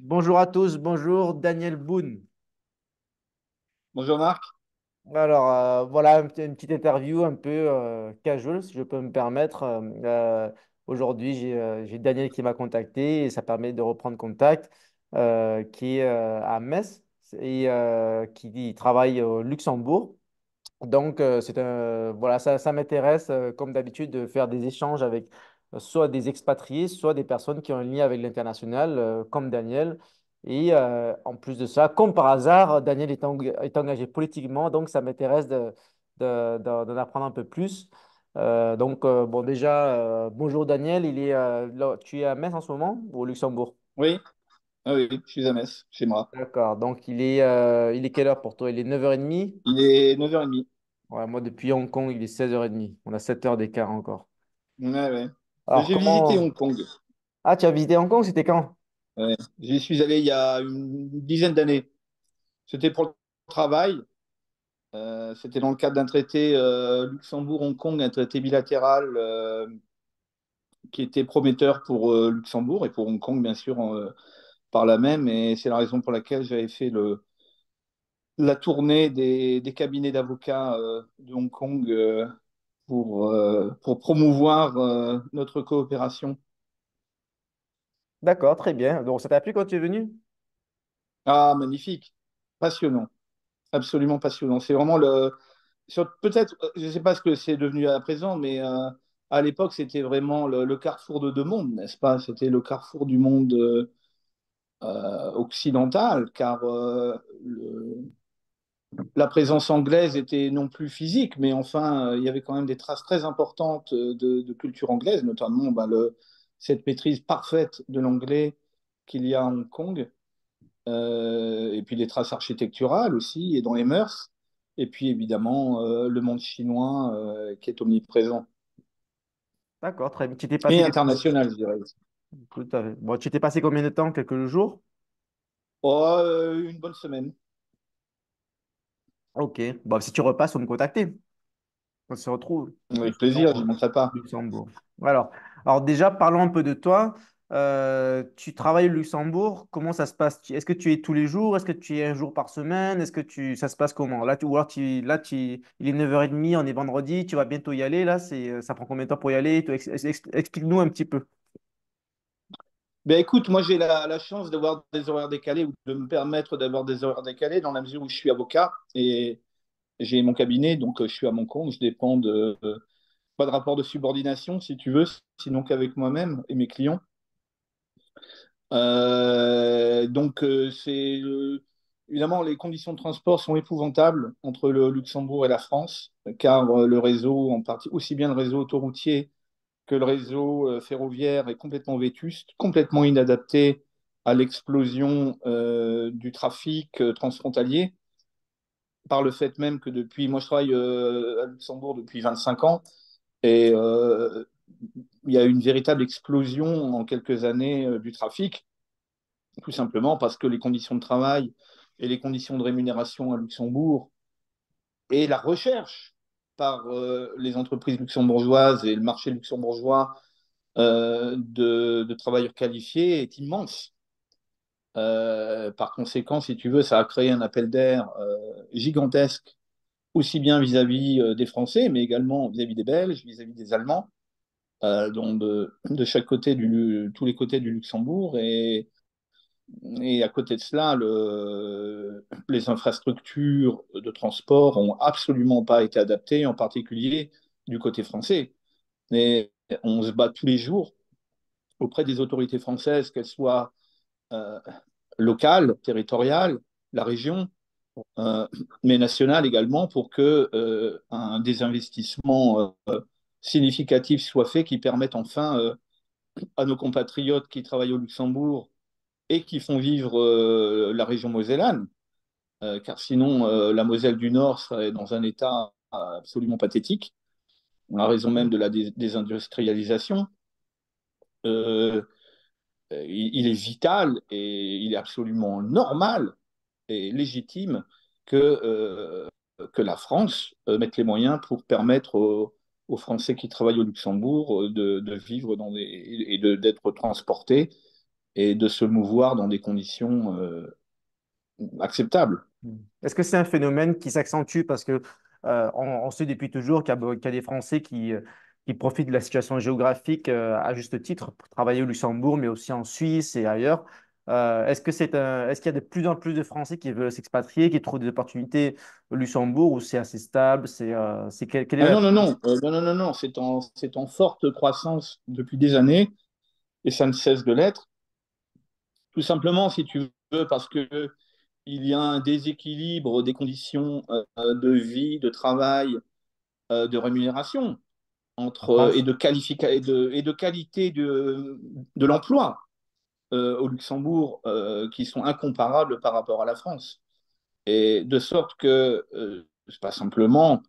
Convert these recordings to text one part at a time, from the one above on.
Bonjour à tous, bonjour Daniel Boone. Bonjour Marc. Alors voilà une petite interview un peu casual si je peux me permettre. Aujourd'hui j'ai Daniel qui m'a contacté et ça permet de reprendre contact qui est à Metz et qui travaille au Luxembourg. Donc, voilà, ça m'intéresse, comme d'habitude, de faire des échanges avec soit des expatriés, soit des personnes qui ont un lien avec l'international, comme Daniel. Et en plus de ça, comme par hasard, Daniel est engagé politiquement, donc ça m'intéresse d'en apprendre un peu plus. Bon, déjà, bonjour Daniel, tu es à Metz en ce moment ou au Luxembourg? Oui, oui, je suis à Metz, chez moi. D'accord, donc il est quelle heure pour toi? Il est 9h30. Il est 9h30. Ouais, moi, depuis Hong Kong, il est 16h30. On a 7 heures d'écart encore. Ouais, ouais. Alors, J'ai visité comment... Hong Kong. Ah, tu as visité Hong Kong, c'était quand? Ouais. J'y suis allé il y a une dizaine d'années. C'était pour le travail. C'était dans le cadre d'un traité Luxembourg-Hong Kong, un traité bilatéral qui était prometteur pour Luxembourg et pour Hong Kong, bien sûr, par là même. Et c'est la raison pour laquelle j'avais fait la tournée des cabinets d'avocats de Hong Kong pour promouvoir notre coopération. D'accord, très bien. Donc, ça t'a plu quand tu es venu? Ah, magnifique, passionnant, absolument passionnant. C'est vraiment peut-être, je ne sais pas ce que c'est devenu à présent, mais à l'époque, c'était vraiment le carrefour de deux mondes, n'est-ce pas? C'était le carrefour du monde occidental, car la présence anglaise était non plus physique, mais enfin, il y avait quand même des traces très importantes de culture anglaise, notamment cette maîtrise parfaite de l'anglais qu'il y a à Hong Kong. Et puis les traces architecturales aussi, et dans les mœurs, et puis évidemment le monde chinois qui est omniprésent, D'accord, très bien. Tu t'es et passé international, je dirais. Tout à fait. Bon, tu t'es passé combien de temps? Quelques jours? Oh, une bonne semaine. Ok. Bon, si tu repasses, faut me contacter. On se retrouve Avec justement plaisir, je au ne manquerai pas. Luxembourg. Alors, alors déjà, parlons un peu de toi. Tu travailles au Luxembourg. Comment ça se passe? Est-ce que tu es tous les jours? Est-ce que tu es un jour par semaine? Ça se passe comment? Il est 9h30, on est vendredi, tu vas bientôt y aller. Là, ça prend combien de temps pour y aller? Explique-nous un petit peu. Ben écoute, moi j'ai la chance d'avoir des horaires décalés ou de me permettre d'avoir des horaires décalés dans la mesure où je suis avocat et j'ai mon cabinet, donc je suis à mon compte, je dépends pas de rapport de subordination si tu veux, sinon qu'avec moi-même et mes clients. Évidemment, les conditions de transport sont épouvantables entre le Luxembourg et la France, car le réseau, en partie, aussi bien le réseau autoroutier que le réseau ferroviaire est complètement vétuste, complètement inadapté à l'explosion du trafic transfrontalier, par le fait même que moi je travaille à Luxembourg depuis 25 ans, et il y a eu une véritable explosion en quelques années du trafic tout simplement parce que les conditions de travail et les conditions de rémunération à Luxembourg et la recherche par les entreprises luxembourgeoises et le marché luxembourgeois de travailleurs qualifiés est immense. Par conséquent, si tu veux, ça a créé un appel d'air gigantesque, aussi bien vis-à-vis des Français, mais également vis-à-vis des Belges, vis-à-vis des Allemands, donc de chaque côté tous les côtés du Luxembourg. Et à côté de cela, les infrastructures de transport n'ont absolument pas été adaptées, en particulier du côté français. Et on se bat tous les jours auprès des autorités françaises, qu'elles soient euh, locales, territoriales, la région, euh, mais nationales également, pour que des investissements significatifs soient faits qui permettent enfin à nos compatriotes qui travaillent au Luxembourg et qui font vivre la région mosellane, car sinon la Moselle du Nord serait dans un état absolument pathétique, à raison même de la désindustrialisation. Euh, il est vital et il est absolument normal et légitime que la France mette les moyens pour permettre aux Français qui travaillent au Luxembourg de vivre d'être transportés et de se mouvoir dans des conditions acceptables. Mm. Est-ce que c'est un phénomène qui s'accentue parce que on sait depuis toujours qu'il y a des Français qui profitent de la situation géographique à juste titre pour travailler au Luxembourg, mais aussi en Suisse et ailleurs. Est-ce qu'il y a de plus en plus de Français qui veulent s'expatrier, qui trouvent des opportunités au Luxembourg où c'est assez stable? Quelle est Ah la non, non, tendance? non, non, non, non, non, c'est en forte croissance depuis des années et ça ne cesse de l'être. Tout simplement, si tu veux, parce que il y a un déséquilibre des conditions de vie, de travail, de rémunération En et France? et de qualité de l'emploi au Luxembourg qui sont incomparables par rapport à la France. Et de sorte que c'est pas simplement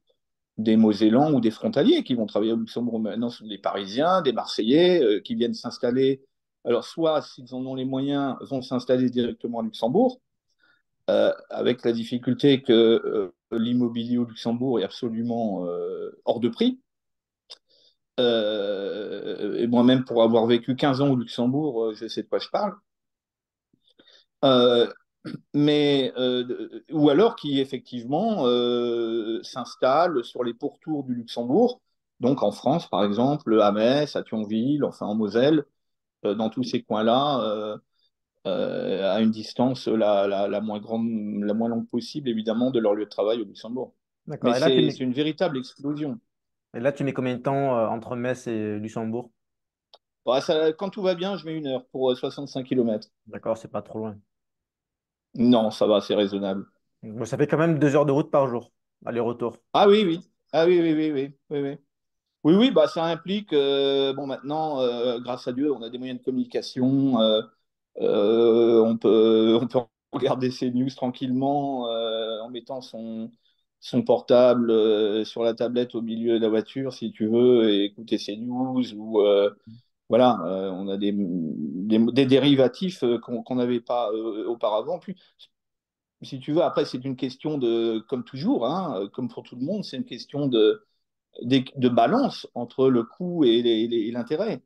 des Mosellans ou des frontaliers qui vont travailler au Luxembourg. Maintenant, ce sont des Parisiens, des Marseillais qui viennent s'installer. Alors, soit, s'ils en ont les moyens, vont s'installer directement à Luxembourg, avec la difficulté que l'immobilier au Luxembourg est absolument hors de prix. Et moi-même, pour avoir vécu 15 ans au Luxembourg, je sais de quoi je parle. Euh, ou alors qui effectivement s'installent sur les pourtours du Luxembourg, donc en France par exemple, à Metz, à Thionville, enfin en Moselle, dans tous ces coins-là, à une distance la moins grande, la moins longue possible évidemment de leur lieu de travail au Luxembourg. D'accord. Mais c'est une véritable explosion. Et là, tu mets combien de temps entre Metz et Luxembourg? Bon, quand tout va bien, je mets 1 heure pour 65 km. D'accord, c'est pas trop loin. Non, ça va, c'est raisonnable. Bon, ça fait quand même 2 heures de route par jour, aller-retour. Ah oui, oui. Ah oui, oui, oui, oui, oui, oui. Oui, oui, bah, ça implique, bon, maintenant, grâce à Dieu, on a des moyens de communication, on peut regarder ses news tranquillement en mettant son portable sur la tablette au milieu de la voiture, si tu veux, et écouter ses news, ou voilà, on a des dérivatifs qu'on n'avait pas auparavant. Puis, si tu veux, après, c'est une question de, comme toujours, hein, comme pour tout le monde, c'est une question de balance entre le coût et l'intérêt.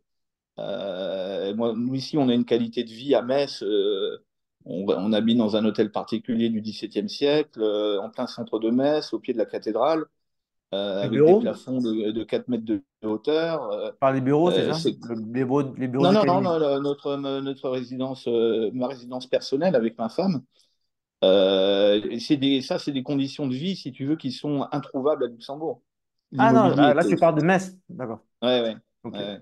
Nous, ici, on a une qualité de vie à Metz. On habite dans un hôtel particulier du XVIIe siècle, en plein centre de Metz, au pied de la cathédrale, Les avec des bureaux? plafonds de 4 mètres de hauteur. Par les bureaux, c'est ça? C'est... Les bureaux Non, du non, non, cabinet. non, notre résidence, ma résidence personnelle avec ma femme, c'est des conditions de vie, si tu veux, qui sont introuvables à Luxembourg. Ah non, L'immobilier là, est tu parles de Metz. D'accord. ouais, ouais, Ok. ouais.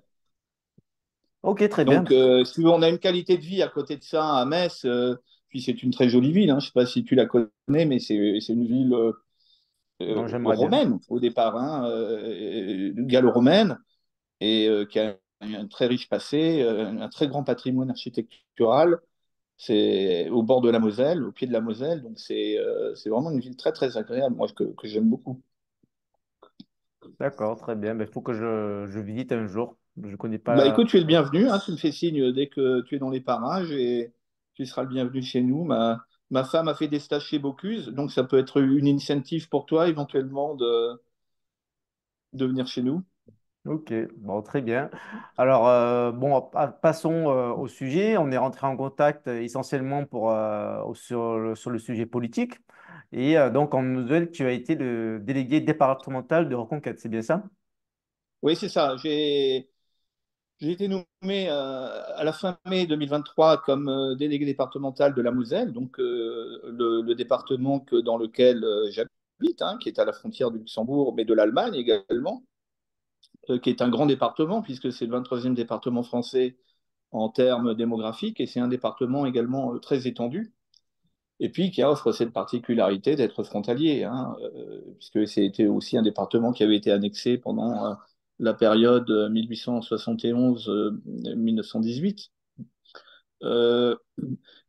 Ok, très bien. Donc, si tu veux, on a une qualité de vie à côté de ça à Metz. Puis c'est une très jolie ville, hein. Je ne sais pas si tu la connais, mais c'est une ville Non, j'aimerais bien. romaine au départ, hein, gallo-romaine, et qui a un très riche passé, un très grand patrimoine architectural. C'est au bord de la Moselle, au pied de la Moselle. Donc, c'est vraiment une ville très, très agréable, moi, que j'aime beaucoup. D'accord, très bien. Il faut que je visite un jour. Je connais Bah pas. écoute, tu es le bienvenu, hein, tu me fais signe dès que tu es dans les parages et tu seras le bienvenu chez nous. Ma femme a fait des stages chez Bocuse, donc ça peut être une incentive pour toi éventuellement de venir chez nous. Ok, bon, très bien. Alors, bon, passons au sujet. On est rentré en contact essentiellement sur le sujet politique. Et donc, en nouvelle, tu as été le délégué départemental de Reconquête, c'est bien ça? Oui, c'est ça. J'ai été nommé à la fin mai 2023 comme délégué départemental de la Moselle, donc le département dans lequel j'habite, hein, qui est à la frontière du Luxembourg, mais de l'Allemagne également, qui est un grand département puisque c'est le 23e département français en termes démographiques, et c'est un département également très étendu, et puis qui offre cette particularité d'être frontalier, hein, puisque c'était aussi un département qui avait été annexé pendant la période 1871-1918. Euh,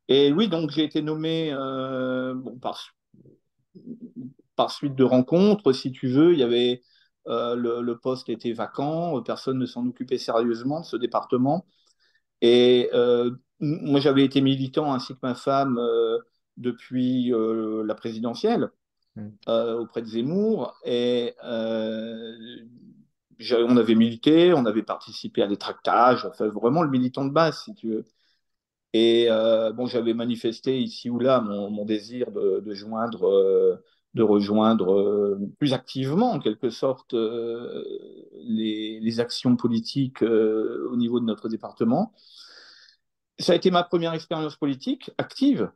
et oui, donc j'ai été nommé bon, par suite de rencontres, si tu veux, il y avait le poste était vacant, personne ne s'en occupait sérieusement de ce département. Et moi, j'avais été militant ainsi que ma femme depuis la présidentielle Hmm. auprès de Zemmour. Et on avait milité, on avait participé à des tractages, enfin, vraiment le militant de base, si tu veux. Et bon, j'avais manifesté ici ou là mon désir de rejoindre plus activement, en quelque sorte, les actions politiques au niveau de notre département. Ça a été ma première expérience politique active,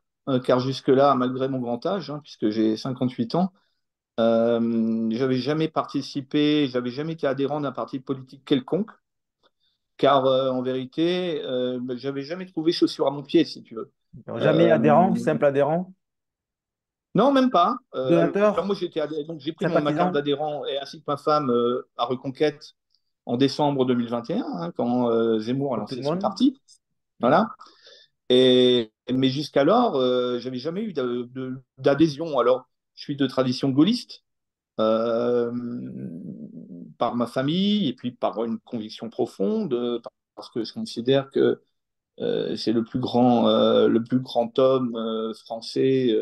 car jusque-là, malgré mon grand âge, hein, puisque j'ai 58 ans, j'avais jamais participé, j'avais jamais été adhérent d'un parti politique quelconque, car en vérité, j'avais jamais trouvé chaussure à mon pied, si tu veux. Alors, jamais Euh, adhérent, simple adhérent, non, même pas. Alors moi, donateur, donc j'ai pris ma carte sympathisant, d'adhérent et ainsi que ma femme à Reconquête en décembre 2021, hein, quand Zemmour a comme tout le lancé son monde. parti. Mm. Voilà. Mais jusqu'alors, j'avais jamais eu d'adhésion. Alors, je suis de tradition gaulliste euh, par ma famille et puis par une conviction profonde, parce que je considère que c'est le plus grand homme français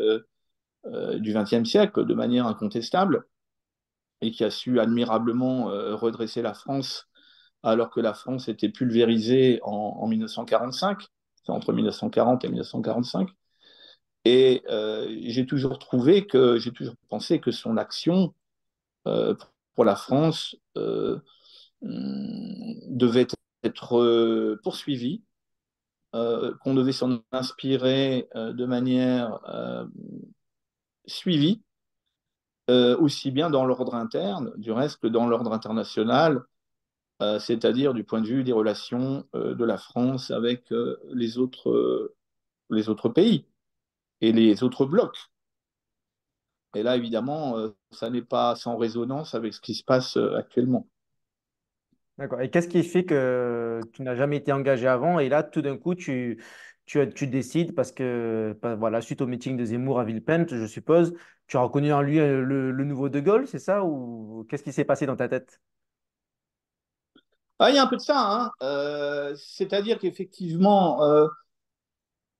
du XXe siècle, de manière incontestable, et qui a su admirablement redresser la France alors que la France était pulvérisée en 1945, entre 1940 et 1945. Et j'ai toujours pensé que son action pour la France devait être poursuivie, qu'on devait s'en inspirer de manière suivie, aussi bien dans l'ordre interne, du reste, que dans l'ordre international, c'est-à-dire du point de vue des relations de la France avec les autres pays et les autres blocs. Et là, évidemment, ça n'est pas sans résonance avec ce qui se passe actuellement. D'accord. Et qu'est-ce qui fait que tu n'as jamais été engagé avant et là, tout d'un coup, tu décides parce que, voilà, suite au meeting de Zemmour à Villepinte, je suppose, tu as reconnu en lui le nouveau De Gaulle, c'est ça? Ou qu'est-ce qui s'est passé dans ta tête? Ah, il y a un peu de ça, hein. C'est-à-dire qu'effectivement,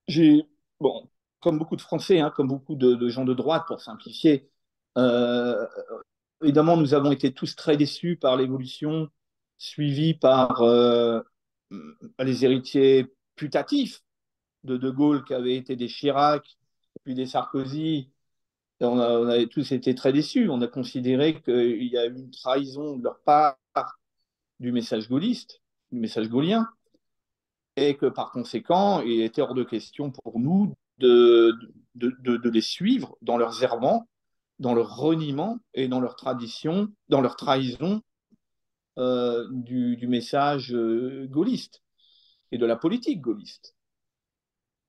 j'ai, bon, comme beaucoup de Français, hein, comme beaucoup de gens de droite, pour simplifier, euh, évidemment, nous avons été tous très déçus par l'évolution suivie par les héritiers putatifs De Gaulle, qui avaient été des Chirac, puis des Sarkozy. Et on avait tous été très déçus. On a considéré qu'il y a eu une trahison de leur part du message gaulliste, du message gaullien, et que par conséquent, il était hors de question pour nous de les suivre dans leurs errements, dans leur reniement et dans leur tradition, dans leur trahison du message gaulliste et de la politique gaulliste.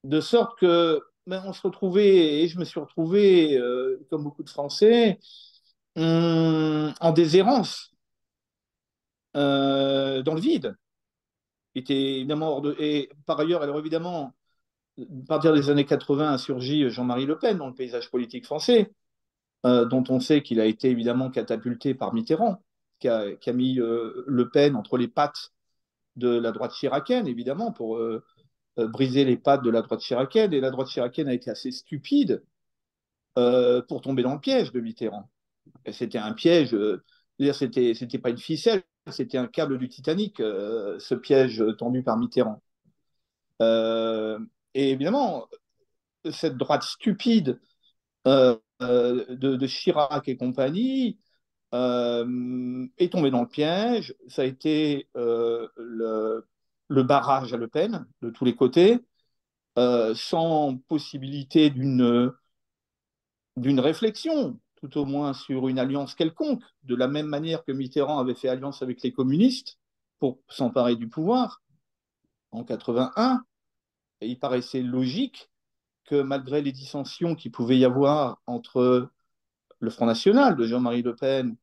De sorte que on se retrouvait, et je me suis retrouvé, comme beaucoup de Français, en déshérence, dans le vide. Était évidemment et par ailleurs, alors évidemment, à partir des années 80 a surgi Jean-Marie Le Pen dans le paysage politique français, dont on sait qu'il a été évidemment catapulté par Mitterrand, qui a mis Le Pen entre les pattes de la droite chiracienne, évidemment, pour briser les pattes de la droite chiracienne. Et la droite chiracienne a été assez stupide pour tomber dans le piège de Mitterrand. Et c'était un piège, c'était pas une ficelle, c'était un câble du Titanic, ce piège tendu par Mitterrand. Et évidemment, cette droite stupide de Chirac et compagnie est tombée dans le piège. Ça a été le barrage à Le Pen de tous les côtés, sans possibilité d'une réflexion, tout au moins sur une alliance quelconque, de la même manière que Mitterrand avait fait alliance avec les communistes pour s'emparer du pouvoir en 81. Et il paraissait logique que malgré les dissensions qu'il pouvait y avoir entre le Front National de Jean-Marie Le Pen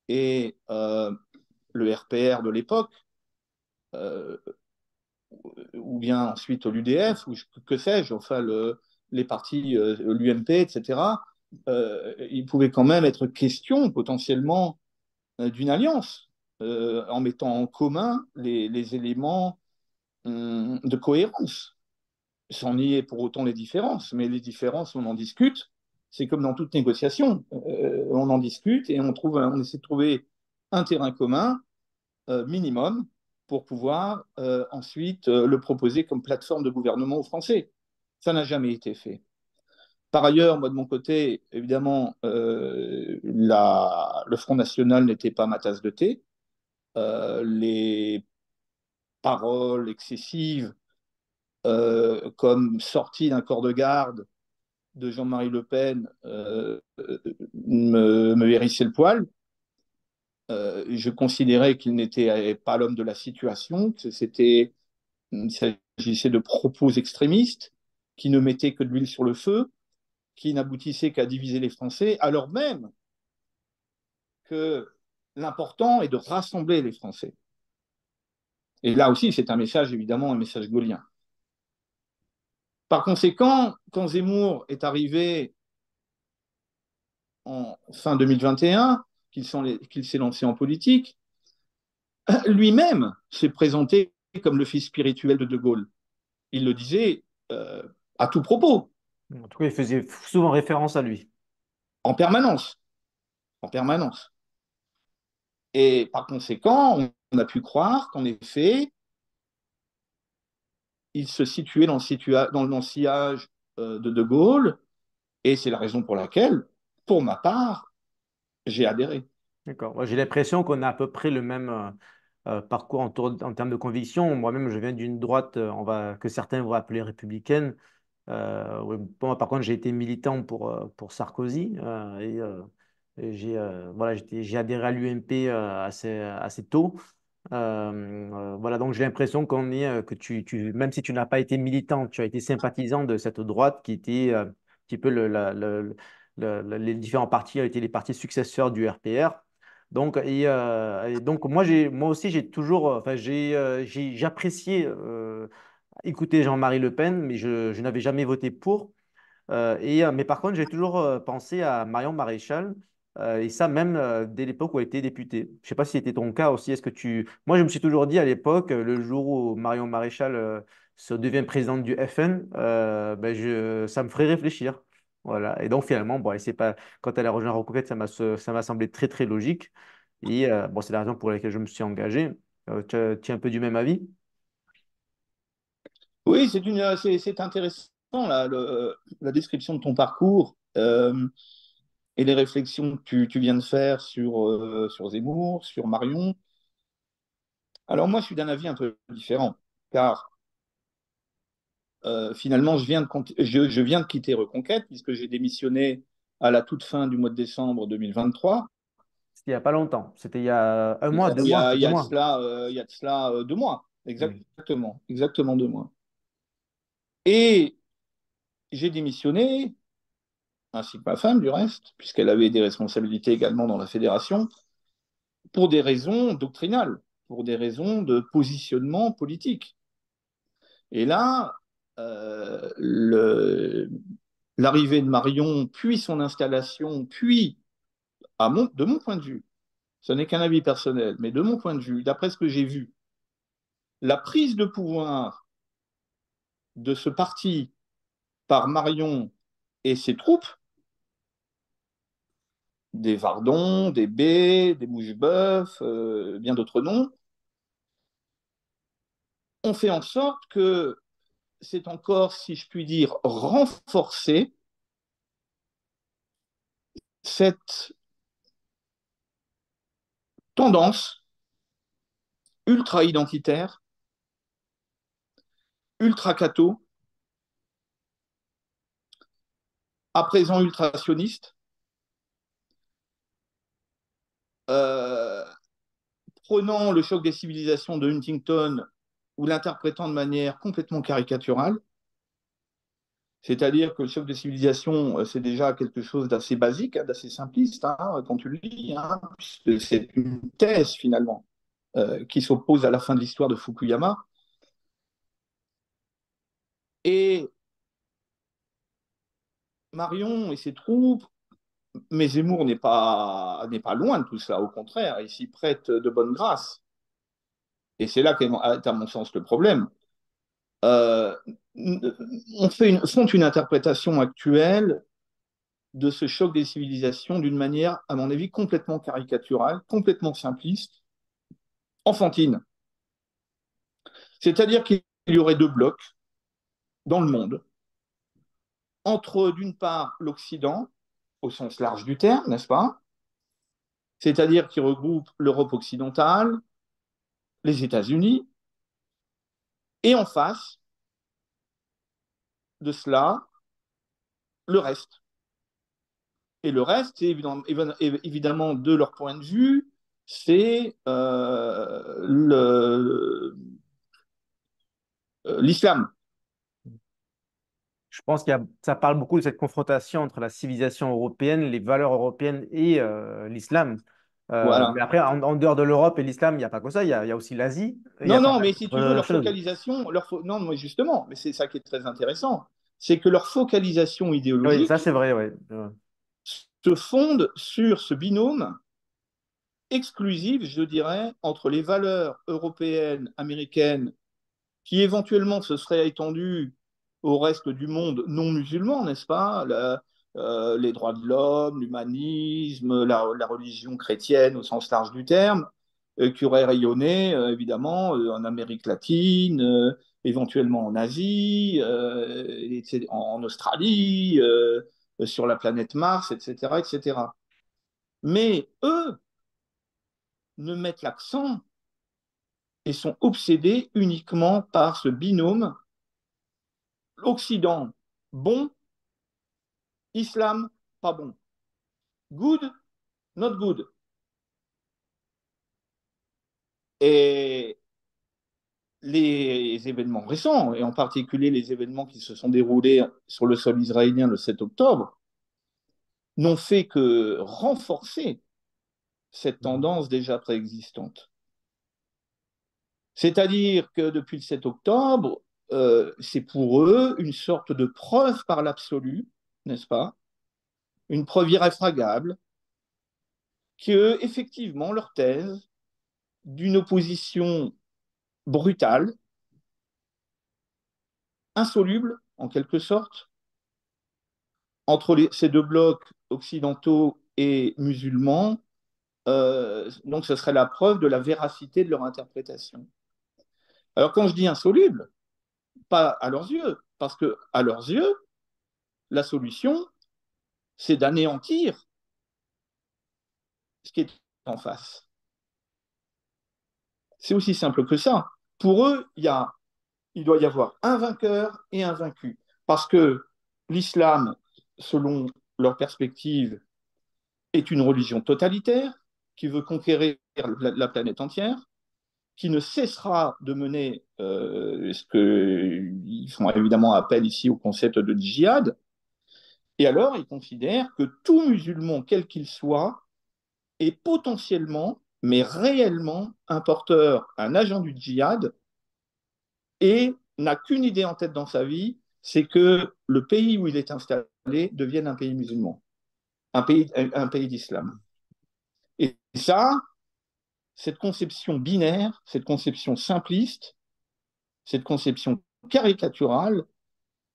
et le RPR de l'époque, euh, ou bien ensuite l'UDF, ou que sais-je, enfin les partis, l'UMP, etc., il pouvait quand même être question potentiellement d'une alliance, en mettant en commun les éléments de cohérence, sans nier pour autant les différences. Mais les différences, on en discute. C'est comme dans toute négociation. On en discute et on essaie de trouver un terrain commun minimum pour pouvoir ensuite le proposer comme plateforme de gouvernement aux Français. Ça n'a jamais été fait. Par ailleurs, moi de mon côté, évidemment, le Front National n'était pas ma tasse de thé. Les paroles excessives, comme sorties d'un corps de garde de Jean-Marie Le Pen, me hérissaient le poil. Je considérais qu'il n'était pas l'homme de la situation, que il s'agissait de propos extrémistes qui ne mettaient que de l'huile sur le feu, qui n'aboutissaient qu'à diviser les Français, alors même que l'important est de rassembler les Français. Et là aussi, c'est un message, évidemment, un message gaullien. Par conséquent, quand Zemmour est arrivé en fin 2021, qu'il s'est lancé en politique, lui-même s'est présenté comme le fils spirituel de Gaulle. Il le disait à tout propos, En tout cas, il faisait souvent référence à lui. en permanence, en permanence. Et par conséquent, on a pu croire qu'en effet, il se situait dans le sillage de Gaulle, et c'est la raison pour laquelle, pour ma part, j'ai adhéré. D'accord. Moi, j'ai l'impression qu'on a à peu près le même parcours en termes de conviction. Moi-même, je viens d'une droite, que certains vont appeler républicaine. Oui, bon, par contre, j'ai été militant pour Sarkozy et voilà, j'ai adhéré à l'UMP assez tôt. Voilà, donc j'ai l'impression même si tu n'as pas été militant, tu as été sympathisant de cette droite qui était un petit peu les différents partis ont été les partis successeurs du RPR. Donc moi aussi, j'ai toujours, j'ai apprécié écouter Jean-Marie Le Pen, mais je n'avais jamais voté pour. Mais par contre, j'ai toujours pensé à Marion Maréchal, et ça même dès l'époque où elle était députée. Je ne sais pas si c'était ton cas aussi. Moi, je me suis toujours dit à l'époque, le jour où Marion Maréchal se devient présidente du FN, ça me ferait réfléchir. Voilà. Et donc finalement, bon, c'est pas... quand elle a rejoint Reconquête, ça m'a semblé très très logique. Bon, c'est la raison pour laquelle je me suis engagé. Tu es un peu du même avis? Oui, c'est intéressant la description de ton parcours et les réflexions que tu viens de faire sur Zemmour, sur Marion. Alors moi, je suis d'un avis un peu différent, car finalement, je viens de quitter Reconquête, puisque j'ai démissionné à la toute fin du mois de décembre 2023. C'était il n'y a pas longtemps. C'était il y a un mois, deux mois, Il y deux a de mois. cela, 2 mois, Oui. exactement 2 mois. Et j'ai démissionné, ainsi que ma femme du reste, puisqu'elle avait des responsabilités également dans la fédération, pour des raisons doctrinales, pour des raisons de positionnement politique. Et là, l'arrivée de Marion, puis son installation, puis, de mon point de vue, ce n'est qu'un avis personnel, mais de mon point de vue, d'après ce que j'ai vu, la prise de pouvoir de ce parti par Marion et ses troupes, des Vardon, des B, des Mouche-Boeuf, bien d'autres noms, ont fait en sorte que c'est encore, si je puis dire, renforcé cette tendance ultra-identitaire, ultra-catho, à présent ultra-sioniste, euh, prenant le choc des civilisations de Huntington ou l'interprétant de manière complètement caricaturale. C'est-à-dire que le choc des civilisations, c'est déjà quelque chose d'assez basique, hein, d'assez simpliste, hein, quand tu le lis, hein, puisque c'est une thèse finalement qui s'oppose à la fin de l'histoire de Fukuyama. Et Marion et ses troupes, mais Zemmour n'est pas loin de tout ça, au contraire, il s'y prête de bonne grâce. Et c'est là qu'est à mon sens le problème. Euh, font une interprétation actuelle de ce choc des civilisations d'une manière, à mon avis, complètement caricaturale, complètement simpliste, enfantine. C'est-à-dire qu'il y aurait deux blocs dans le monde, entre d'une part l'Occident, au sens large du terme, n'est-ce pas? C'est-à-dire qui regroupe l'Europe occidentale, les États-Unis, et en face de cela, le reste. Et le reste, c'est évidemment, de leur point de vue, c'est l'islam. Je pense ça parle beaucoup de cette confrontation entre la civilisation européenne, les valeurs européennes et l'islam. Mais Voilà. après, en dehors de l'Europe et l'islam, il n'y a pas que ça. Il y a aussi l'Asie. Il y a Non, pas non, mal mais si tu veux, d'autres leur choses. focalisation, non, mais justement, mais c'est ça qui est très intéressant, c'est que leur focalisation Oui, ça idéologique c'est vrai, oui. se fonde sur ce binôme exclusif, je dirais, entre les valeurs européennes, américaines, qui éventuellement se seraient étendues au reste du monde non musulman, n'est-ce pas? Les droits de l'homme, l'humanisme, la religion chrétienne au sens large du terme, qui aurait rayonné évidemment en Amérique latine, éventuellement en Asie, en Australie, sur la planète Mars, etc., etc. Mais eux ne mettent l'accent et sont obsédés uniquement par ce binôme Occident bon, Islam pas bon. Good, not good. Et les événements récents, et en particulier les événements qui se sont déroulés sur le sol israélien le 7 octobre, n'ont fait que renforcer cette tendance déjà préexistante. C'est-à-dire que depuis le 7 octobre, c'est pour eux une sorte de preuve par l'absolu, n'est-ce pas? Une preuve irréfragable que, effectivement, leur thèse d'une opposition brutale, insoluble en quelque sorte, entre ces deux blocs occidentaux et musulmans, donc ce serait la preuve de la véracité de leur interprétation. Alors quand je dis insoluble, pas à leurs yeux, parce que à leurs yeux, la solution, c'est d'anéantir ce qui est en face. C'est aussi simple que ça. Pour eux, il doit y avoir un vainqueur et un vaincu. Parce que l'islam, selon leur perspective, est une religion totalitaire qui veut conquérir la planète entière, qui ne cessera de mener ce qu'ils font évidemment appel ici au concept de djihad. Et alors, ils considèrent que tout musulman, quel qu'il soit, est potentiellement, mais réellement, un porteur, un agent du djihad et n'a qu'une idée en tête dans sa vie, c'est que le pays où il est installé devienne un pays musulman, un pays d'islam. Et ça, cette conception binaire, cette conception simpliste, cette conception caricaturale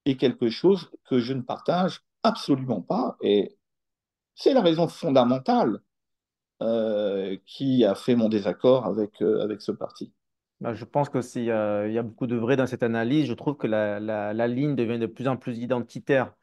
est quelque chose que je ne partage absolument pas. Et c'est la raison fondamentale qui a fait mon désaccord avec ce parti. Bah, je pense que il y a beaucoup de vrai dans cette analyse. Je trouve que la ligne devient de plus en plus identitaire.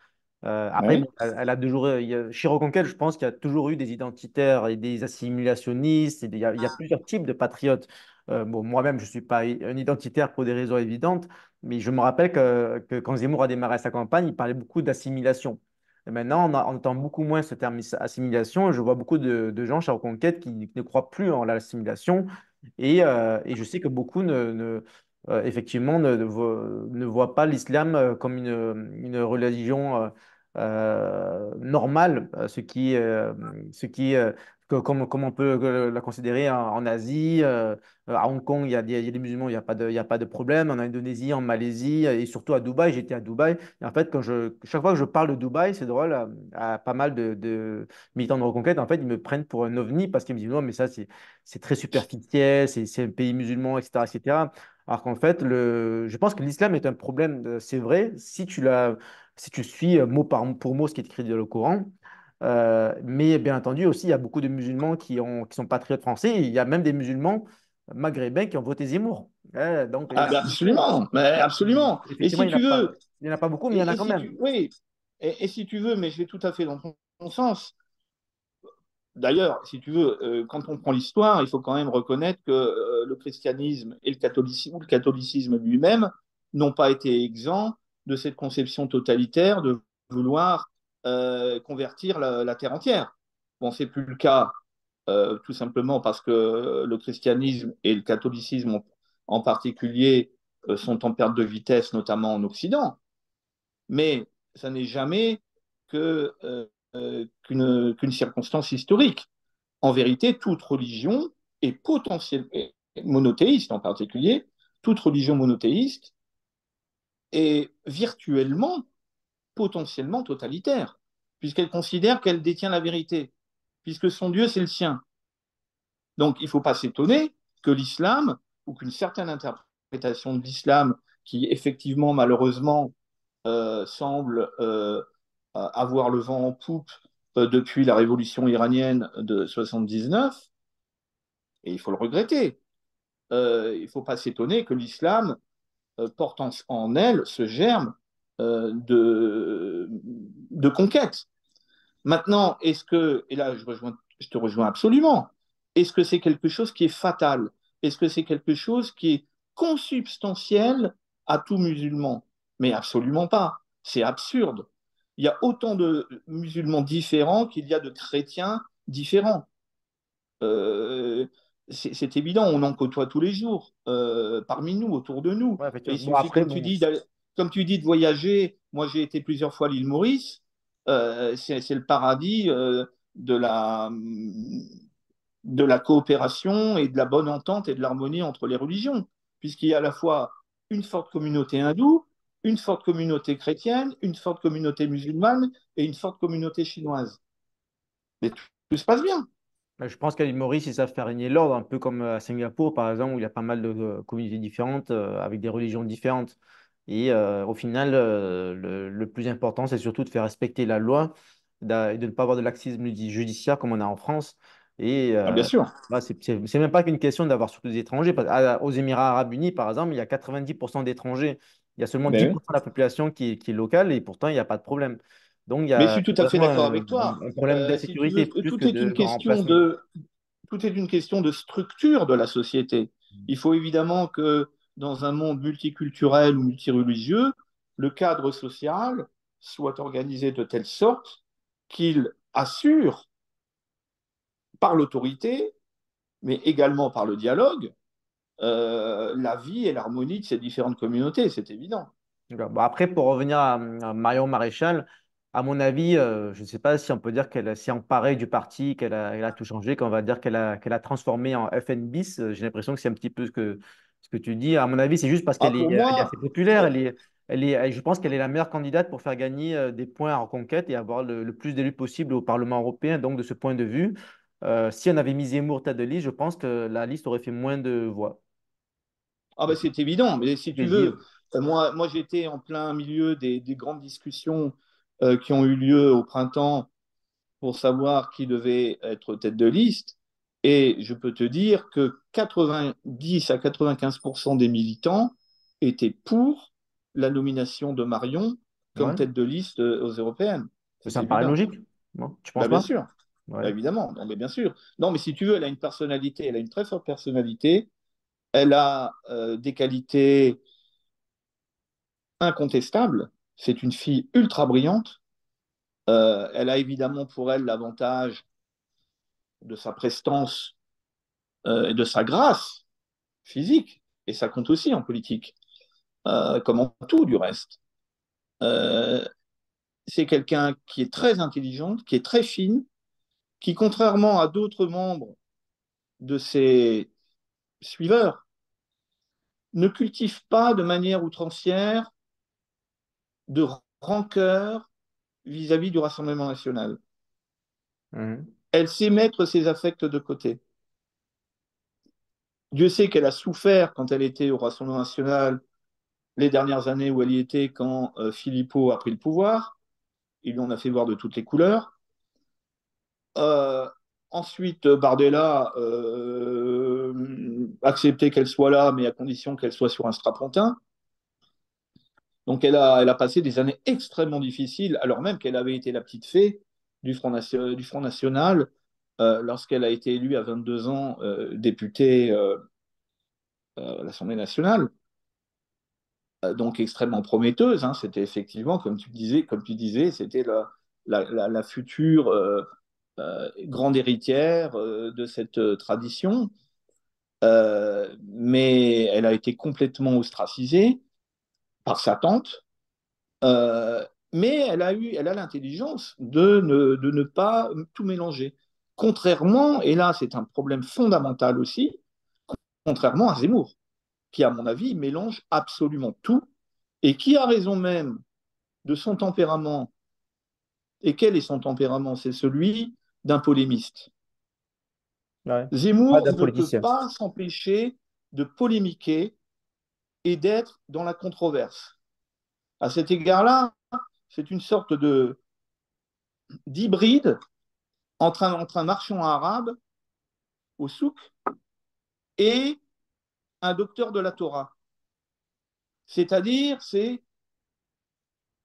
Après, bon, Oui, elle a toujours, chez Reconquête, je pense qu'il y a toujours eu des identitaires et des assimilationnistes. Il y a plusieurs types de patriotes. Bon, moi-même, je ne suis pas un identitaire pour des raisons évidentes, mais je me rappelle que quand Zemmour a démarré sa campagne, il parlait beaucoup d'assimilation. Et maintenant, on entend beaucoup moins ce terme assimilation. Je vois beaucoup de gens chez Reconquête qui ne croient plus en l'assimilation et je sais que beaucoup effectivement ne voient pas l'islam comme une religion normale, ce qui comme on peut la considérer en Asie. À Hong Kong, il y a des musulmans, il y a pas de problème. En Indonésie, en Malaisie et surtout à Dubaï, j'étais à Dubaï. Et en fait, chaque fois que je parle de Dubaï, c'est drôle, à pas mal de militants de reconquête, en fait, ils me prennent pour un ovni parce qu'ils me disent non, mais ça, c'est très superficiel, c'est un pays musulman, etc., etc. Alors qu'en fait, je pense que l'islam est un problème, c'est vrai, si tu suis pour mot ce qui est écrit dans le Coran. Mais bien entendu, aussi, il y a beaucoup de musulmans qui sont patriotes français. Et il y a même des musulmans maghrébins qui ont voté Zemmour. Donc, il y en Ah, a ben beaucoup. absolument, mais absolument. Et Effectivement, si tu veux, il y en a pas beaucoup, mais il y en a quand si même. tu, oui, et si tu veux, mais je vais tout à fait dans ton sens. D'ailleurs, si tu veux, quand on prend l'histoire, il faut quand même reconnaître que le christianisme et le catholicisme lui-même n'ont pas été exempts de cette conception totalitaire de vouloir convertir la terre entière. Bon, c'est plus le cas, tout simplement parce que le christianisme et le catholicisme en particulier sont en perte de vitesse, notamment en Occident. Mais ça n'est jamais qu'une circonstance historique. En vérité, toute religion est potentiellement monothéiste en particulier, toute religion monothéiste est virtuellement, potentiellement totalitaire, puisqu'elle considère qu'elle détient la vérité, puisque son Dieu, c'est le sien. Donc, il ne faut pas s'étonner que l'islam, ou qu'une certaine interprétation de l'islam, qui effectivement, malheureusement, semble avoir le vent en poupe depuis la révolution iranienne de 79, et il faut le regretter. Il ne faut pas s'étonner que l'islam porte en elle ce germe de conquête. Maintenant, est-ce que, et là je te rejoins absolument, est-ce que c'est quelque chose qui est fatal? Est-ce que c'est quelque chose qui est consubstantiel à tout musulman? Mais absolument pas. C'est absurde. Il y a autant de musulmans différents qu'il y a de chrétiens différents. Euh, c'est évident, on en côtoie tous les jours, parmi nous, autour de nous. Ouais, Et effectivement. il Bon, suffit, après, bon. comme tu dis, de voyager. Moi, j'ai été plusieurs fois à l'île Maurice. C'est le paradis de la coopération et de la bonne entente et de l'harmonie entre les religions, puisqu'il y a à la fois une forte communauté hindoue, une forte communauté chrétienne, une forte communauté musulmane et une forte communauté chinoise. Mais tout se passe bien. Je pense qu'à l'île Maurice, ils savent faire régner l'ordre, un peu comme à Singapour, par exemple, où il y a pas mal de communautés différentes, avec des religions différentes. Et au final, le plus important, c'est surtout de faire respecter la loi et de ne pas avoir de laxisme judiciaire comme on a en France. Et Ah, bien sûr. c'est même pas qu'une question d'avoir surtout des étrangers. Aux Émirats arabes unis, par exemple, il y a 90% d'étrangers. Il y a seulement Mais oui. 10% de la population qui est locale et pourtant, il n'y a pas de problème. Donc, Mais je suis c'est tout à fait vraiment d'accord avec toi. un problème Si tu veux, d'insécurité plus que de remplacement. tout est une question de structure de la société. Il faut évidemment que dans un monde multiculturel ou multireligieux, le cadre social soit organisé de telle sorte qu'il assure par l'autorité, mais également par le dialogue, la vie et l'harmonie de ces différentes communautés, c'est évident. D'accord. Bon, après, pour revenir à Marion Maréchal, à mon avis, je ne sais pas si on peut dire qu'elle s'est emparée du parti, elle a tout changé, qu'on va dire qu'elle a transformé en FN bis. J'ai l'impression que c'est un petit peu ce que tu dis. À mon avis, c'est juste parce Ah, pour elle est moi, assez populaire. Je pense qu'elle est la meilleure candidate pour faire gagner des points en conquête et avoir le plus d'élus possible au Parlement européen. Donc, de ce point de vue, si on avait mis Zemmour tête de liste, je pense que la liste aurait fait moins de voix. ah ben c'est évident, mais si Je tu vais dire. veux, moi j'étais en plein milieu des grandes discussions qui ont eu lieu au printemps pour savoir qui devait être tête de liste, et je peux te dire que 90 à 95% des militants étaient pour la nomination de Marion comme Ouais. tête de liste aux européennes. C'est Ça me paraît évident. logique. Non, tu penses Bah, bien pas? sûr, Ouais. bah, évidemment, non, mais bien sûr. Non, mais si tu veux, elle a une personnalité, elle a une très forte personnalité, elle a des qualités incontestable. C'est une fille ultra brillante. Elle a évidemment pour elle l'avantage de sa prestance et de sa grâce physique. Et ça compte aussi en politique, comme en tout du reste. Euh, c'est quelqu'un qui est très intelligente, qui est très fine, qui, contrairement à d'autres membres de ses suiveurs, ne cultive pas de manière outrancière de rancœur vis-à-vis du Rassemblement national. Mhm. Elle sait mettre ses affects de côté. Dieu sait qu'elle a souffert quand elle était au Rassemblement national les dernières années où elle y était quand Philippot a pris le pouvoir. Il lui en a fait voir de toutes les couleurs. Euh, Ensuite, Bardella acceptait qu'elle soit là, mais à condition qu'elle soit sur un strapontin. Donc elle a passé des années extrêmement difficiles, alors même qu'elle avait été la petite fée du Front National lorsqu'elle a été élue à 22 ans députée à l'Assemblée nationale. Donc extrêmement prometteuse. Hein. C'était effectivement, comme tu disais, c'était la future grande héritière de cette tradition. Mais elle a été complètement ostracisée par sa tante. Euh, mais elle a l'intelligence de ne pas tout mélanger. Contrairement, et là c'est un problème fondamental aussi, contrairement à Zemmour, qui à mon avis mélange absolument tout et qui a raison même de son tempérament. Et quel est son tempérament? C'est celui d'un polémiste. Ouais. Pas Zemmour d'un ne peut politicien. pas s'empêcher de polémiquer et d'être dans la controverse. À cet égard-là, c'est une sorte d'hybride entre un marchand arabe au souk et un docteur de la Torah. C'est-à-dire, c'est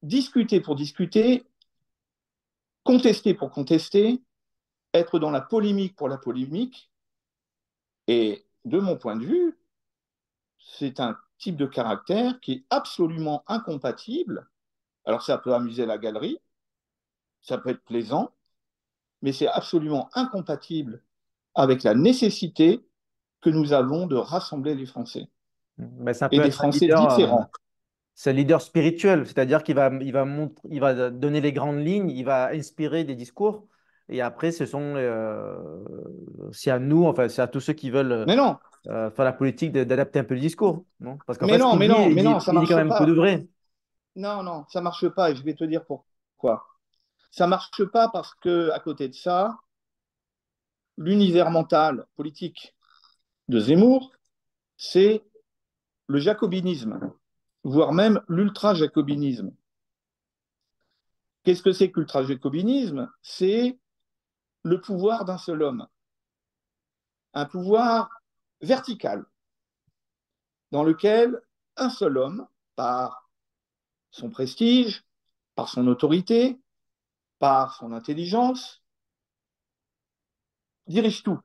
discuter pour discuter, contester pour contester, être dans la polémique pour la polémique. Et de mon point de vue, c'est un type de caractère qui est absolument incompatible. Alors ça peut amuser la galerie, ça peut être plaisant, mais c'est absolument incompatible avec la nécessité que nous avons de rassembler les Français Ben, ça et peut des être un Français leader, différents. c'est un leader spirituel, c'est-à-dire il va donner les grandes lignes, il va inspirer des discours, et après, c'est à nous, enfin, c'est à tous ceux qui veulent Mais non, faire la politique d'adapter un peu le discours, non? Parce qu'en mais fait, ce non, qu'il mais dit, non, mais non, ça il dit quand marche même que de pas. vrai. Non, non, ça marche pas et je vais te dire pourquoi. Ça marche pas parce que à côté de ça, l'univers mental politique de Zemmour, c'est le jacobinisme, voire même l'ultra-jacobinisme. Qu'est-ce que c'est que l'ultra-jacobinisme? C'est le pouvoir d'un seul homme, un pouvoir vertical, dans lequel un seul homme, par son prestige, par son autorité, par son intelligence, dirige tout.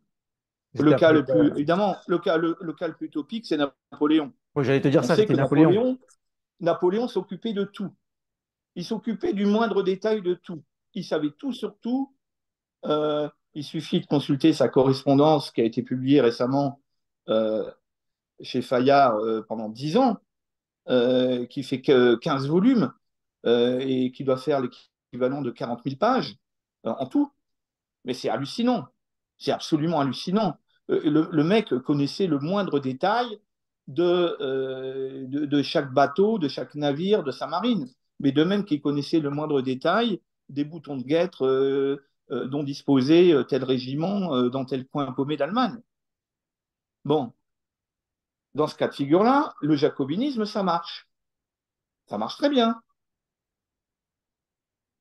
C'était Le un cas peu- le plus, évidemment, le cas le plus utopique, c'est Napoléon. Moi, j'allais te dire On ça, sait c'était que Napoléon. Napoléon s'occupait de tout. Il s'occupait du moindre détail de tout. Il savait tout sur tout. Il suffit de consulter sa correspondance qui a été publiée récemment euh, chez Fayard pendant 10 ans, qui fait que 15 volumes et qui doit faire l'équivalent de 40 000 pages en tout. Mais c'est hallucinant. C'est absolument hallucinant. Le mec connaissait le moindre détail de chaque bateau, de chaque navire, de sa marine. Mais de même qu'il connaissait le moindre détail des boutons de guêtre dont disposait tel régiment dans tel coin paumé d'Allemagne. Bon, dans ce cas de figure-là, le jacobinisme, ça marche. Ça marche très bien.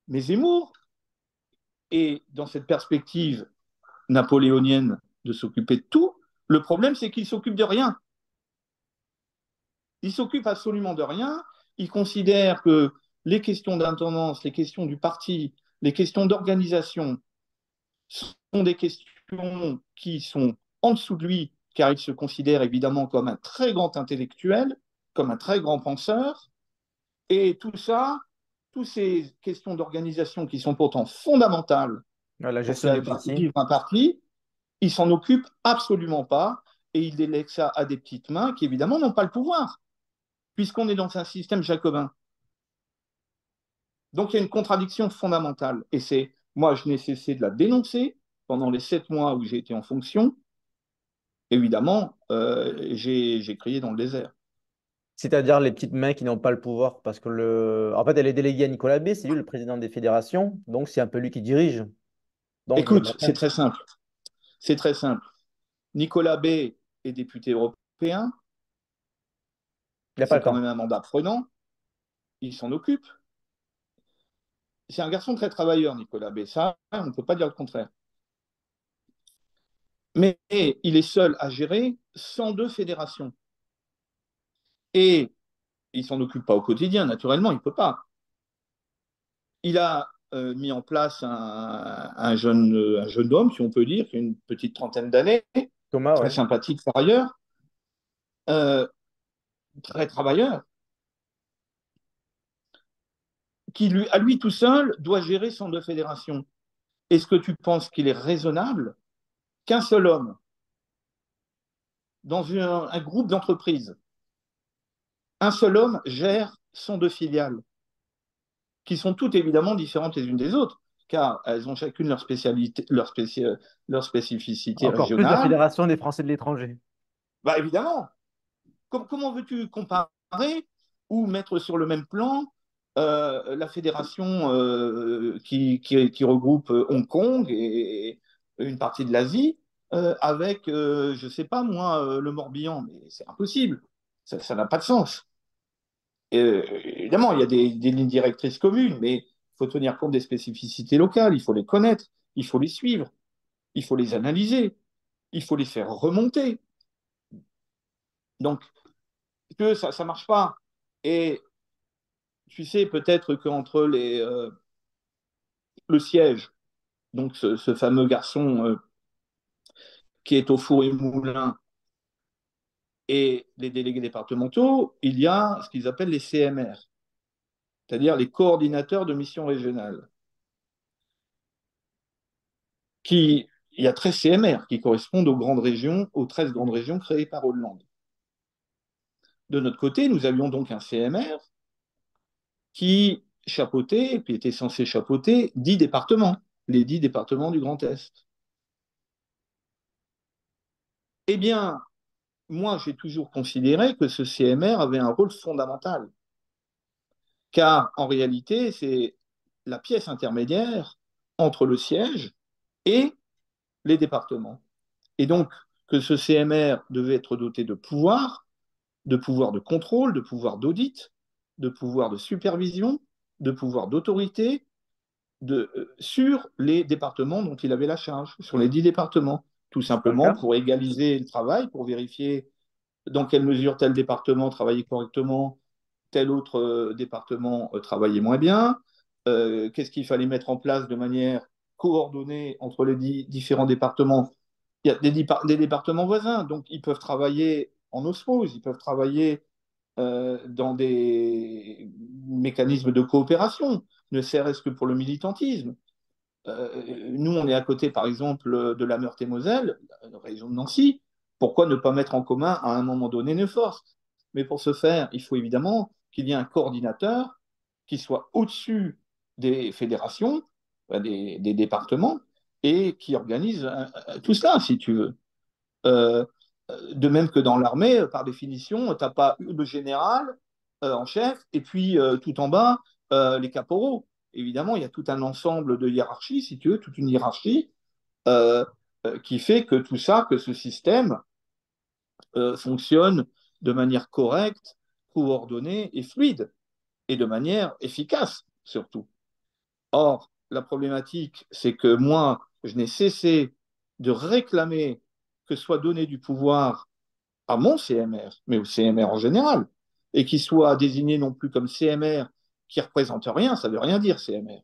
Mais Zemmour est dans cette perspective napoléonienne de s'occuper de tout. Le problème, c'est qu'il s'occupe de rien. Il s'occupe absolument de rien. Il considère que les questions d'intendance, les questions du parti, les questions d'organisation sont des questions qui sont en dessous de lui, car il se considère évidemment comme un très grand intellectuel, comme un très grand penseur. Et tout ça, toutes ces questions d'organisation qui sont pourtant fondamentales La pour gestion du faire parti. vivre un parti, il s'en occupe absolument pas et il délègue ça à des petites mains qui évidemment n'ont pas le pouvoir, puisqu'on est dans un système jacobin. Donc il y a une contradiction fondamentale. Et c'est, moi, je n'ai cessé de la dénoncer pendant les 7 mois où j'ai été en fonction. Évidemment, j'ai crié dans le désert. C'est-à-dire les petites mains qui n'ont pas le pouvoir, parce que en fait, elle est déléguée à Nicolas B, c'est lui le président des fédérations, donc c'est un peu lui qui dirige. Donc il y a de la Écoute, c'est main. très simple. C'est très simple. Nicolas B est député européen. Il n'a pas C'est le quand temps. même un mandat prenant. Il s'en occupe. C'est un garçon très travailleur, Nicolas B. Ça, on ne peut pas dire le contraire. Mais il est seul à gérer 102 fédérations. Et il ne s'en occupe pas au quotidien, naturellement, il ne peut pas. Il a mis en place un jeune homme, si on peut dire, qui a une petite trentaine d'années, Thomas, très ouais. sympathique par ailleurs, euh, très travailleur, qui lui, à lui tout seul doit gérer 102 fédérations. Est-ce que tu penses qu'il est raisonnable qu'un seul homme, dans un groupe d'entreprises, un seul homme gère 102 filiales, qui sont toutes évidemment différentes les unes des autres, car elles ont chacune leur spécialité, leur spécificité Encore plus la régionale. Fédération des Français de l'étranger. Bah évidemment, comment veux-tu comparer ou mettre sur le même plan la fédération qui regroupe Hong Kong et une partie de l'Asie avec, je ne sais pas moi, le Morbihan? Mais c'est impossible. Ça n'a pas de sens. Évidemment, il y a des lignes directrices communes, mais il faut tenir compte des spécificités locales, il faut les connaître, il faut les suivre, il faut les analyser, il faut les faire remonter. Donc, que ça ne marche pas. Et tu sais peut-être qu'entre le siège, donc ce fameux garçon qui est au four et moulin, et les délégués départementaux, il y a ce qu'ils appellent les CMR, c'est-à-dire les coordinateurs de mission régionale. Il y a 13 CMR qui correspondent aux grandes régions, aux 13 grandes régions créées par Hollande. De notre côté, nous avions donc un CMR qui chapeautait, et puis était censé chapeauter 10 départements, les 10 départements du Grand Est. Eh bien, moi, j'ai toujours considéré que ce CMR avait un rôle fondamental, car en réalité, c'est la pièce intermédiaire entre le siège et les départements. Et donc, que ce CMR devait être doté de pouvoir de contrôle, de pouvoir d'audit, de pouvoir de supervision, de pouvoir d'autorité sur les départements dont il avait la charge, sur les 10 départements, tout C'est pas le simplement cas. pour égaliser le travail, pour vérifier dans quelle mesure tel département travaillait correctement, tel autre département travaillait moins bien, qu'est-ce qu'il fallait mettre en place de manière coordonnée entre les différents départements. Il y a des départements voisins, donc ils peuvent travailler en osmose, ils peuvent travailler dans des mécanismes de coopération, ne serait-ce que pour le militantisme. Nous, on est à côté, par exemple, de la Meurthe-et-Moselle, la région de Nancy. Pourquoi ne pas mettre en commun à un moment donné nos forces? Mais pour ce faire, il faut évidemment qu'il y ait un coordinateur qui soit au-dessus des fédérations, des départements, et qui organise tout cela, si tu veux. Euh, de même que dans l'armée, par définition, tu n'as pas le général en chef et puis tout en bas, les caporaux. Évidemment, il y a tout un ensemble de hiérarchies, si tu veux, toute une hiérarchie euh, qui fait que tout ça, que ce système fonctionne de manière correcte, coordonnée et fluide, et de manière efficace surtout. Or, la problématique, c'est que moi, je n'ai cessé de réclamer que soit donné du pouvoir à mon CMR, mais au CMR en général, et qu'il soit désigné non plus comme CMR qui représente rien, ça veut rien dire CMR.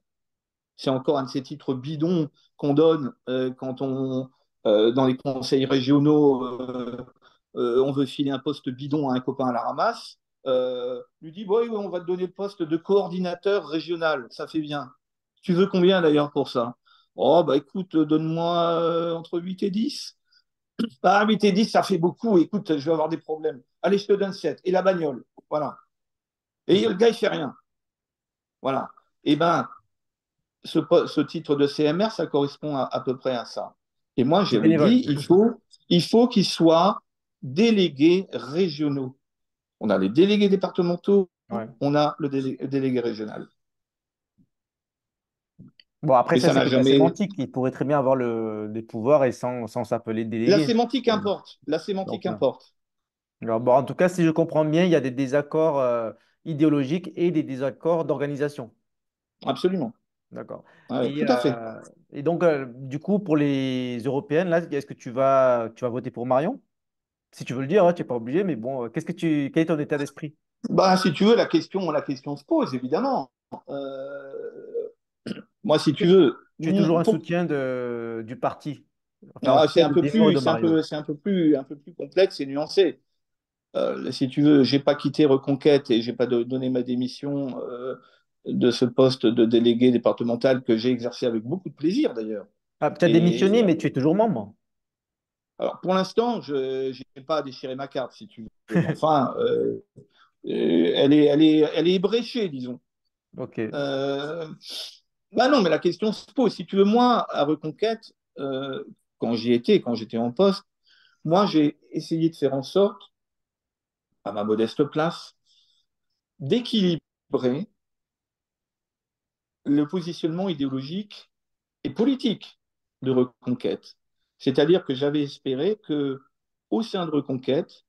C'est encore un de ces titres bidons qu'on donne quand dans les conseils régionaux, on veut filer un poste bidon à un copain à la ramasse. Lui dit, bon, oui, on va te donner le poste de coordinateur régional, ça fait bien. Tu veux combien d'ailleurs pour ça? Oh, bah écoute, donne-moi entre 8 et 10. Ah, 8 et 10, ça fait beaucoup. Écoute, je vais avoir des problèmes. Allez, je te donne 7. Et la bagnole. Voilà. Et le gars, il fait rien. Voilà. Eh bien, ce titre de CMR, ça correspond à peu près à ça. Et moi, C'est j'avais bénévole. dit, il faut qu'ils soient délégués régionaux. On a les délégués départementaux, Ouais. on a le délégué régional. Bon, après, Mais ça, ça c'est n'a que de la jamais. sémantique. Il pourrait très bien avoir des pouvoirs et sans s'appeler La délégué. sémantique importe. La sémantique Donc, importe. alors, bon, en tout cas, si je comprends bien, il y a des désaccords idéologiques et des désaccords d'organisation. Absolument. D'accord. Ouais, Et, tout à fait. donc, du coup, pour les européennes, là, est-ce que tu vas voter pour Marion? Si tu veux le dire, hein, tu n'es pas obligé, mais bon, quel est ton état d'esprit? Bah, si tu veux, la question se pose, évidemment. Euh, Moi, si tu Est-ce que veux, tu es toujours un pour- soutien du parti, enfin, en tout c'est cas un du peu démon plus, de Marion. un peu plus complexe et nuancé. Si tu veux, j'ai pas quitté Reconquête et j'ai pas donné ma démission de ce poste de délégué départemental que j'ai exercé avec beaucoup de plaisir d'ailleurs. Ah, tu as démissionné, Et mais tu es toujours membre. alors pour l'instant, je n'ai pas déchiré ma carte, si tu veux. Mais enfin, elle est ébréchée, disons. Ok. Euh, Bah non, mais la question se pose. Si tu veux, moi, à Reconquête, quand j'étais en poste, moi, j'ai essayé de faire en sorte, à ma modeste place, d'équilibrer le positionnement idéologique et politique de Reconquête. C'est-à-dire que j'avais espéré que, au sein de Reconquête,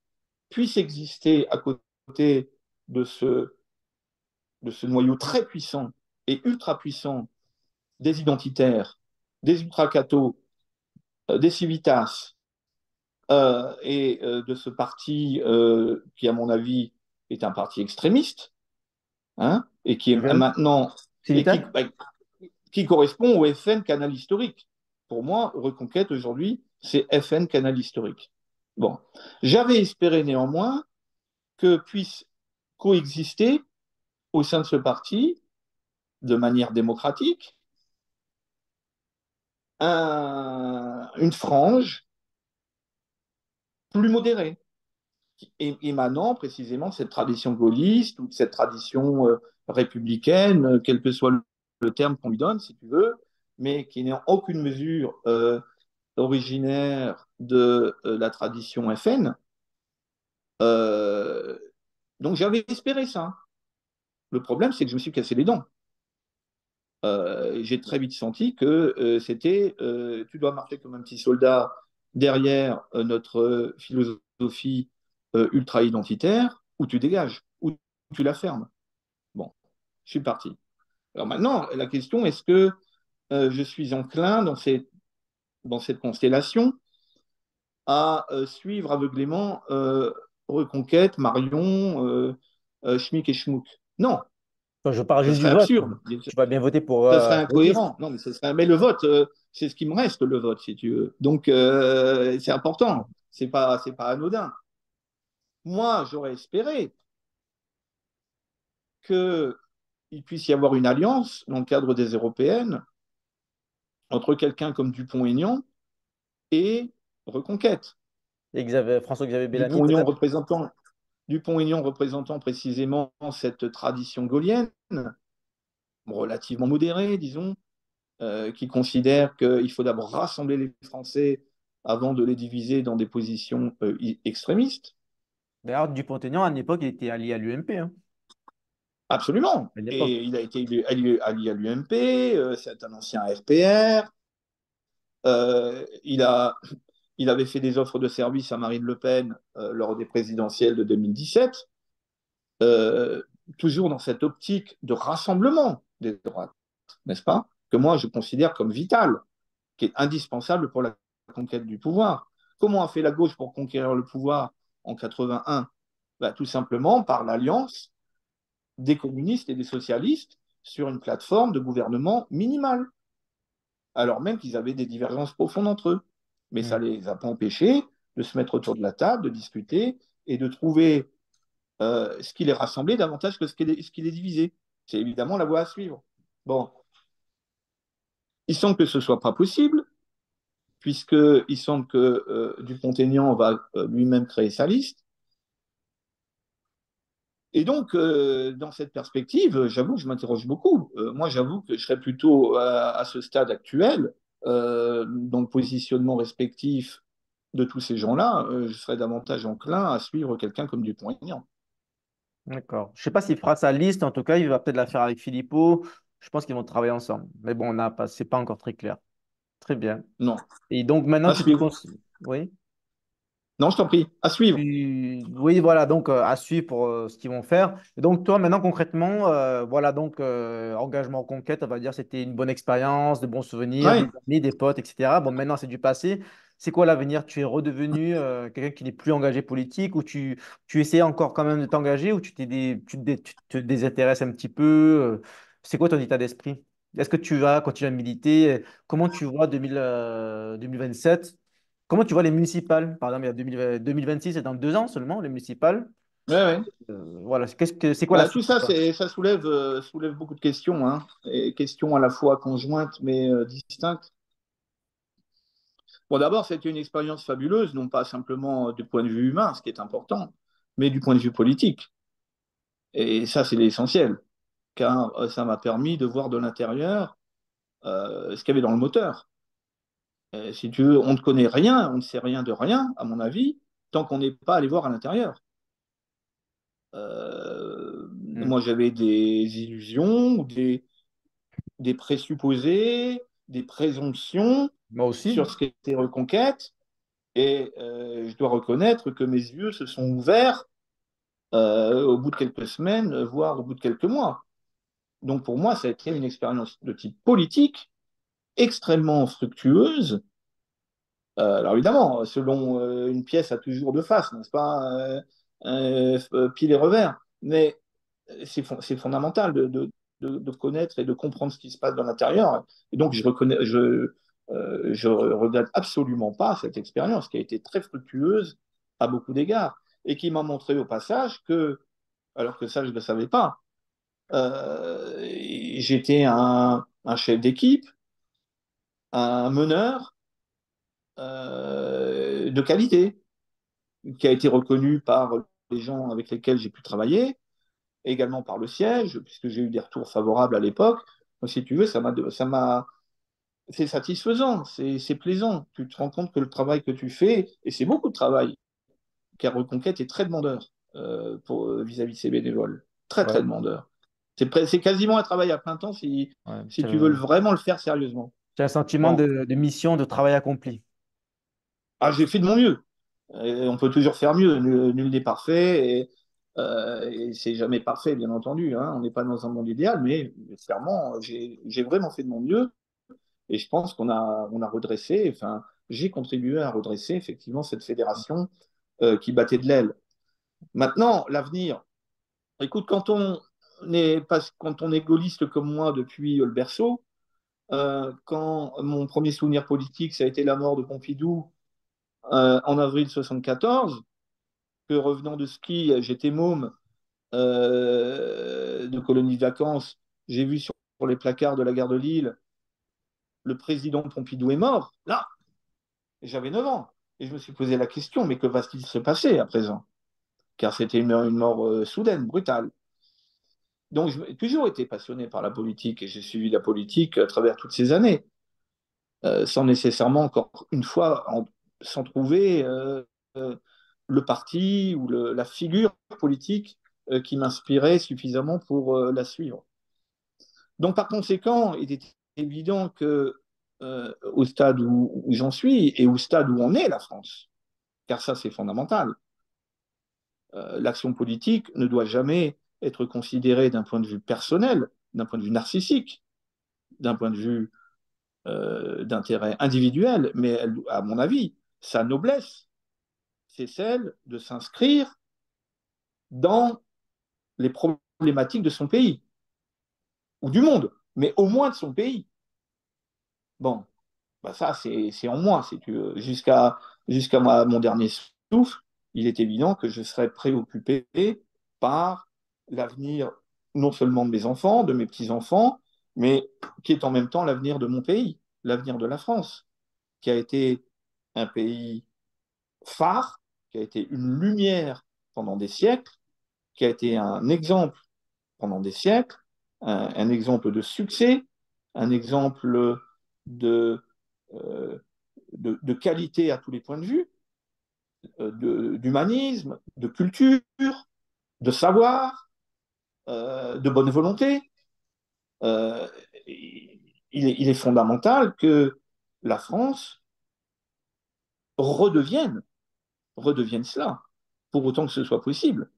puisse exister à côté de ce noyau très puissant et ultra puissant des identitaires, des ultra-cathos, des civitas et de ce parti qui, à mon avis, est un parti extrémiste, hein, et qui est Lequel? maintenant et Civital? qui correspond au FN canal historique. Pour moi, Reconquête aujourd'hui, c'est FN canal historique. Bon, j'avais espéré néanmoins que puisse coexister au sein de ce parti, de manière démocratique, une frange plus modérée, émanant précisément de cette tradition gaulliste ou de cette tradition républicaine, quel que soit le terme qu'on lui donne, si tu veux, mais qui n'est en aucune mesure originaire de la tradition FN. Euh, donc j'avais espéré ça. Le problème, c'est que je me suis cassé les dents. J'ai très vite senti que c'était tu dois marcher comme un petit soldat derrière notre philosophie ultra-identitaire, ou tu dégages, ou tu la fermes. Bon, je suis parti. Alors maintenant, la question, est-ce que je suis enclin dans cette constellation à suivre aveuglément Reconquête, Marion, Schmick et Schmouk? Non, Enfin, je parle ce juste du serait vote. absurde. Tu vas bien voter pour Ça serait Régis. incohérent. Non, mais mais le vote, c'est ce qui me reste, le vote, si tu veux. Donc, c'est important. C'est pas anodin. Moi, j'aurais espéré qu'il puisse y avoir une alliance dans le cadre des européennes entre quelqu'un comme Dupont-Aignan et Reconquête. Et François-Xavier Bellamy, Dupont-Aignan peut-être? représentant, Dupont-Aignan représentant précisément cette tradition gaulienne, relativement modérée, disons, qui considère qu'il faut d'abord rassembler les Français avant de les diviser dans des positions extrémistes. D'ailleurs, Dupont-Aignan, à l'époque, il était allié à l'UMP, hein, Absolument. à l'époque. Et il a été allié à l'UMP, c'est un ancien RPR. Il avait fait des offres de service à Marine Le Pen lors des présidentielles de 2017, euh, toujours dans cette optique de rassemblement des droites, n'est-ce pas? Que moi, je considère comme vital, qui est indispensable pour la conquête du pouvoir. Comment a fait la gauche pour conquérir le pouvoir en 81? Ben, tout simplement par l'alliance des communistes et des socialistes sur une plateforme de gouvernement minimale, alors même qu'ils avaient des divergences profondes entre eux. Mais ça Hmm. ne les a pas empêchés de se mettre autour de la table, de discuter et de trouver ce qui les rassemblait davantage que ce qui les divisait. C'est évidemment la voie à suivre. Bon, il semble que ce ne soit pas possible, puisqu'il semble que Dupont-Aignan va lui-même créer sa liste. Et donc, dans cette perspective, j'avoue que je m'interroge beaucoup. Moi, j'avoue que je serais plutôt à ce stade actuel, dans le positionnement respectif de tous ces gens-là, je serais davantage enclin à suivre quelqu'un comme Dupont-Aignan. D'accord. Je ne sais pas s'il fera sa liste. En tout cas, il va peut-être la faire avec Philippot. Je pense qu'ils vont travailler ensemble. Mais bon, c'est pas encore très clair. Très bien. Non, Et donc, maintenant, à tu te suivre. considères. Oui. Non, je t'en prie, à suivre. Oui, voilà, donc à suivre pour ce qu'ils vont faire. Et donc, toi, maintenant, concrètement, voilà, donc engagement en conquête, on va dire, c'était une bonne expérience, de bons souvenirs, Ouais, des amis, des potes, etc. Bon, maintenant, c'est du passé. C'est quoi l'avenir? Tu es redevenu quelqu'un qui n'est plus engagé politique ou tu essaies encore quand même de t'engager ou tu te désintéresses un petit peu? C'est quoi ton état d'esprit? Est-ce que tu vas continuer à militer? Comment tu vois 2027? Comment tu vois les municipales? Par exemple, il y a 2026, c'est dans 2 ans seulement, les municipales. ouais, ouais. Voilà, c'est quoi la Bah, tout suite pour ça, toi? ça soulève beaucoup de questions, hein, et questions à la fois conjointes mais distinctes. Bon, d'abord, c'était une expérience fabuleuse, non pas simplement du point de vue humain, ce qui est important, mais du point de vue politique. Et ça, c'est l'essentiel, car ça m'a permis de voir de l'intérieur ce qu'il y avait dans le moteur. Si tu veux, on ne connaît rien, on ne sait rien de rien, à mon avis, tant qu'on n'est pas allé voir à l'intérieur. Hmm. Moi, j'avais des illusions, des présupposés, des présomptions Moi aussi. sur ce qu'était Reconquête, et je dois reconnaître que mes yeux se sont ouverts au bout de quelques semaines, voire au bout de quelques mois. Donc pour moi, ça a été une expérience de type politique extrêmement fructueuse. Alors évidemment, selon une pièce a toujours deux faces, n'est-ce pas? Pile et revers. Mais c'est fondamental de connaître et de comprendre ce qui se passe dans l'intérieur. Et donc je regrette absolument pas cette expérience qui a été très fructueuse à beaucoup d'égards et qui m'a montré au passage que, alors que ça je ne le savais pas, j'étais un chef d'équipe, un meneur de qualité, qui a été reconnu par les gens avec lesquels j'ai pu travailler, et également par le siège, puisque j'ai eu des retours favorables à l'époque. Donc, si tu veux, c'est satisfaisant, c'est plaisant. Tu te rends compte que le travail que tu fais, et c'est beaucoup de travail, car Reconquête est très demandeur vis-à-vis de ses bénévoles. Très, Ouais, très demandeur. C'est quasiment un travail à plein temps ouais. si tu veux vraiment le faire sérieusement. Tu as un sentiment Bon, de mission, de travail accompli. ah, j'ai fait de mon mieux. Et on peut toujours faire mieux. Nul n'est parfait. Et c'est jamais parfait, bien entendu, hein. On n'est pas dans un monde idéal, mais clairement, j'ai vraiment fait de mon mieux. Et je pense on a redressé, enfin, j'ai contribué à redresser effectivement cette fédération qui battait de l'aile. Maintenant, l'avenir. Écoute, quand on est gaulliste comme moi depuis le berceau, quand mon premier souvenir politique, ça a été la mort de Pompidou en avril 74, que revenant de ski, j'étais môme de colonie de vacances, j'ai vu sur les placards de la gare de Lille, le président Pompidou est mort. Là, j'avais 9 ans. Et je me suis posé la question, mais que va-t-il se passer à présent? Car c'était une mort soudaine, brutale. Donc, j'ai toujours été passionné par la politique et j'ai suivi la politique à travers toutes ces années, sans nécessairement, encore une fois, sans trouver euh, le parti ou la figure politique qui m'inspirait suffisamment pour la suivre. Donc, par conséquent, il était évident que au stade où j'en suis et au stade où on est la France, car ça c'est fondamental, l'action politique ne doit jamais être considérée d'un point de vue personnel, d'un point de vue narcissique, d'un point de vue d'intérêt individuel, mais elle, à mon avis, sa noblesse, c'est celle de s'inscrire dans les problématiques de son pays, ou du monde, mais au moins de son pays. Bon, bah ça, c'est en moi, si tu veux. Jusqu'à mon dernier souffle, il est évident que je serais préoccupé par l'avenir non seulement de mes enfants, de mes petits-enfants, mais qui est en même temps l'avenir de mon pays, l'avenir de la France, qui a été un pays phare, qui a été une lumière pendant des siècles, qui a été un exemple pendant des siècles, un exemple de succès, un exemple de, euh, de qualité à tous les points de vue, d'humanisme, de culture, de savoir, de bonne volonté. Euh, il est fondamental que la France redevienne redevienne cela, pour autant que ce soit possible,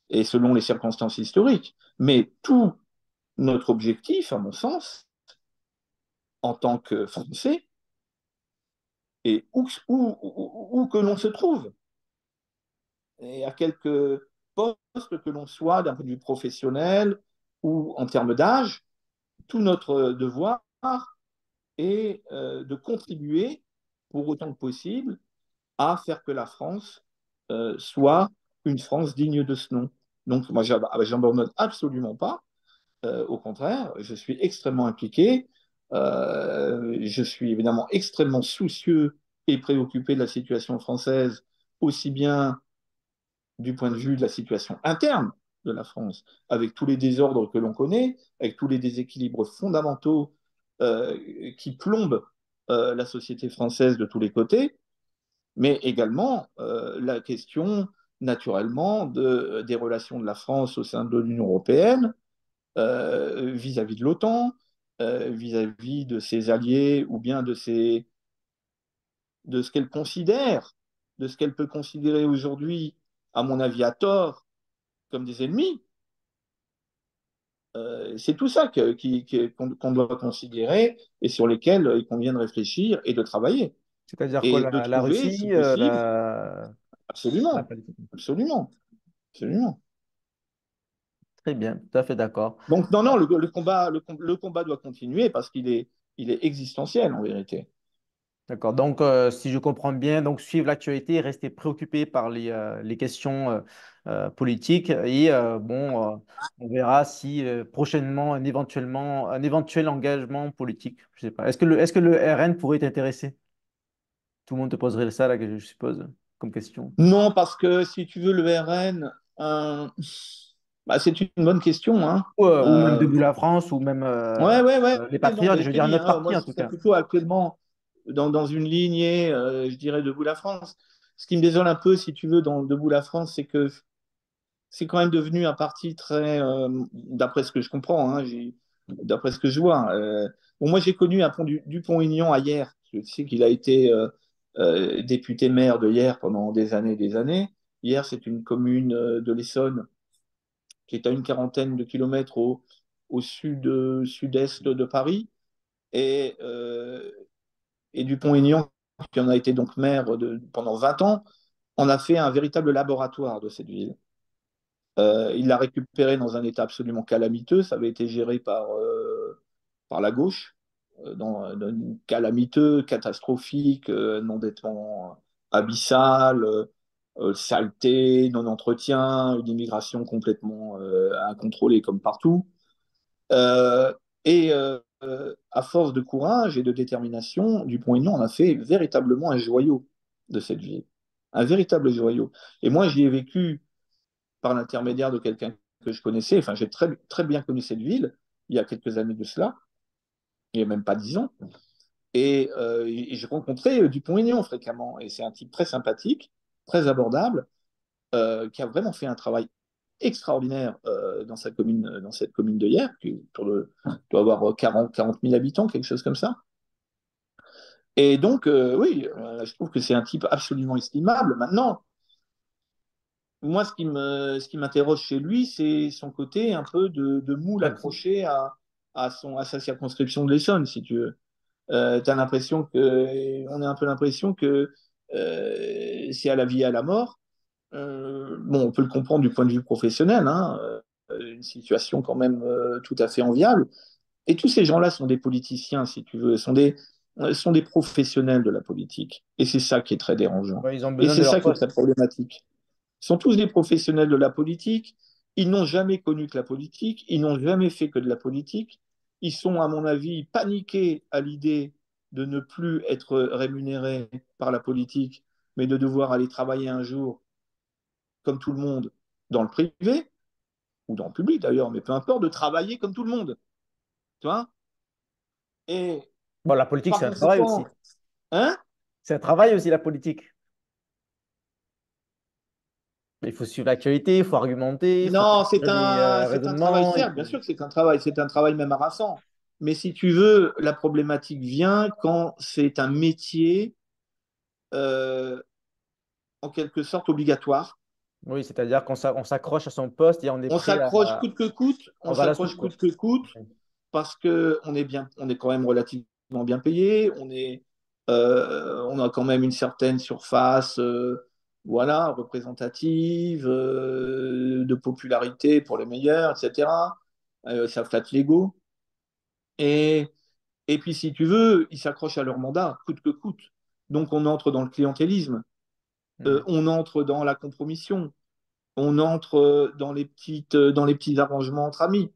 et selon les circonstances historiques. Mais tout notre objectif, à mon sens, en tant que Français, et où que l'on se trouve, et à quelque poste que l'on soit d'un point de vue professionnel ou en termes d'âge, tout notre devoir est de contribuer, pour autant que possible, à faire que la France soit une France digne de ce nom. Donc, moi, j'abandonne absolument pas. Au contraire, je suis extrêmement impliqué. Je suis évidemment extrêmement soucieux et préoccupé de la situation française, aussi bien du point de vue de la situation interne de la France, avec tous les désordres que l'on connaît, avec tous les déséquilibres fondamentaux qui plombent la société française de tous les côtés, mais également la question naturellement des relations de la France au sein de l'Union européenne, vis-à-vis de l'OTAN, vis-à-vis de ses alliés ou bien de ce qu'elle considère, de ce qu'elle peut considérer aujourd'hui, à mon avis à tort, comme des ennemis. C'est tout ça qu'on doit considérer et sur lesquels il convient de réfléchir et de travailler C'est-à-dire que et de la trouver, si Russie, possible, la absolument, Palestine. absolument, absolument. Très bien, tout à fait d'accord. Donc non, non, le combat doit continuer parce il est existentiel en vérité. D'accord. Donc, si je comprends bien, donc suivre l'actualité, rester préoccupé par les questions politiques et on verra si prochainement un éventuel engagement politique. Je sais pas. Est-ce que le RN pourrait t'intéresser? Tout le monde te poserait ça là, que je suppose, comme question. Non, parce que si tu veux, le RN, bah, c'est une bonne question. Hein. Ou même Euh, Debout la France, ou même ouais, ouais, ouais. les Non, Patriotes, ben, je je veux t'ai dire dit, notre hein, parti moi, en je tout serais cas. plutôt actuellement dans une lignée, je dirais, Debout la France. Ce qui me désole un peu, si tu veux, dans Debout la France, c'est que c'est quand même devenu un parti très, d'après ce que je comprends, hein, d'après ce que je vois. Bon, moi, j'ai connu un Dupont-Aignan à Hyères. Je sais qu'il a été député maire de Hyères pendant des années et des années. Hyères, c'est une commune de l'Essonne qui est à une quarantaine de kilomètres au sud-est de Paris. Et, euh, et Dupont-Aignan, qui en a été donc maire pendant 20 ans, en a fait un véritable laboratoire de cette ville. Il l'a récupéré dans un état absolument calamiteux. Ça avait été géré par la gauche, dans calamiteux, catastrophique, un endettement abyssal, saleté, non-entretien, une immigration complètement incontrôlée comme partout. Euh, à force de courage et de détermination, Dupont-Aignan en a fait véritablement un joyau de cette ville. Un véritable joyau. Et moi, j'y ai vécu par l'intermédiaire de quelqu'un que je connaissais. Enfin, j'ai très, très bien connu cette ville il y a quelques années de cela, il n'y a même pas 10 ans. Et j'ai rencontré Dupont-Aignan fréquemment. Et c'est un type très sympathique, très abordable, qui a vraiment fait un travail extraordinaire dans cette commune de Hyères, qui doit avoir 40 000 habitants, quelque chose comme ça. Et donc, oui, je trouve que c'est un type absolument estimable. Maintenant, moi, ce qui m'interroge chez lui, c'est son côté un peu de moule Pratique. accroché à sa circonscription de l'Essonne, si tu veux. T'as l'impression on a un peu l'impression que c'est à la vie et à la mort. Bon, on peut le comprendre du point de vue professionnel, hein, une situation quand même tout à fait enviable. Et tous ces gens-là sont des politiciens, si tu veux, sont des professionnels de la politique. Et c'est ça qui est très dérangeant. Ouais, ils ont Et besoin c'est de leur ça qui est très poste. problématique. Ils sont tous des professionnels de la politique. Ils n'ont jamais connu que la politique. Ils n'ont jamais fait que de la politique. Ils sont, à mon avis, paniqués à l'idée de ne plus être rémunérés par la politique, mais de devoir aller travailler un jour, comme tout le monde, dans le privé, ou dans le public d'ailleurs, mais peu importe, de travailler comme tout le monde. Tu vois. Et Bon, la politique, par c'est un travail conséquent, aussi. hein. C'est un travail aussi, la politique. Il faut suivre l'actualité, il faut argumenter, il faut Non, faire des c'est un travail, raisonnements. certes, bien sûr que c'est un travail même harassant. Mais si tu veux, la problématique vient quand c'est un métier euh, en quelque sorte obligatoire. Oui, c'est-à-dire on s'accroche à son poste et on est On prêt s'accroche coûte que coûte, on on va à la soupe, s'accroche quoi. coûte que coûte, parce que on est quand même relativement bien payé, on a quand même une certaine surface, voilà, représentative, de popularité pour les meilleurs, etc. Ça flatte l'ego. Et, et puis, si tu veux, ils s'accrochent à leur mandat, coûte que coûte. Donc, on entre dans le clientélisme, Hmm. on entre dans la compromission, on entre dans les petits arrangements entre amis.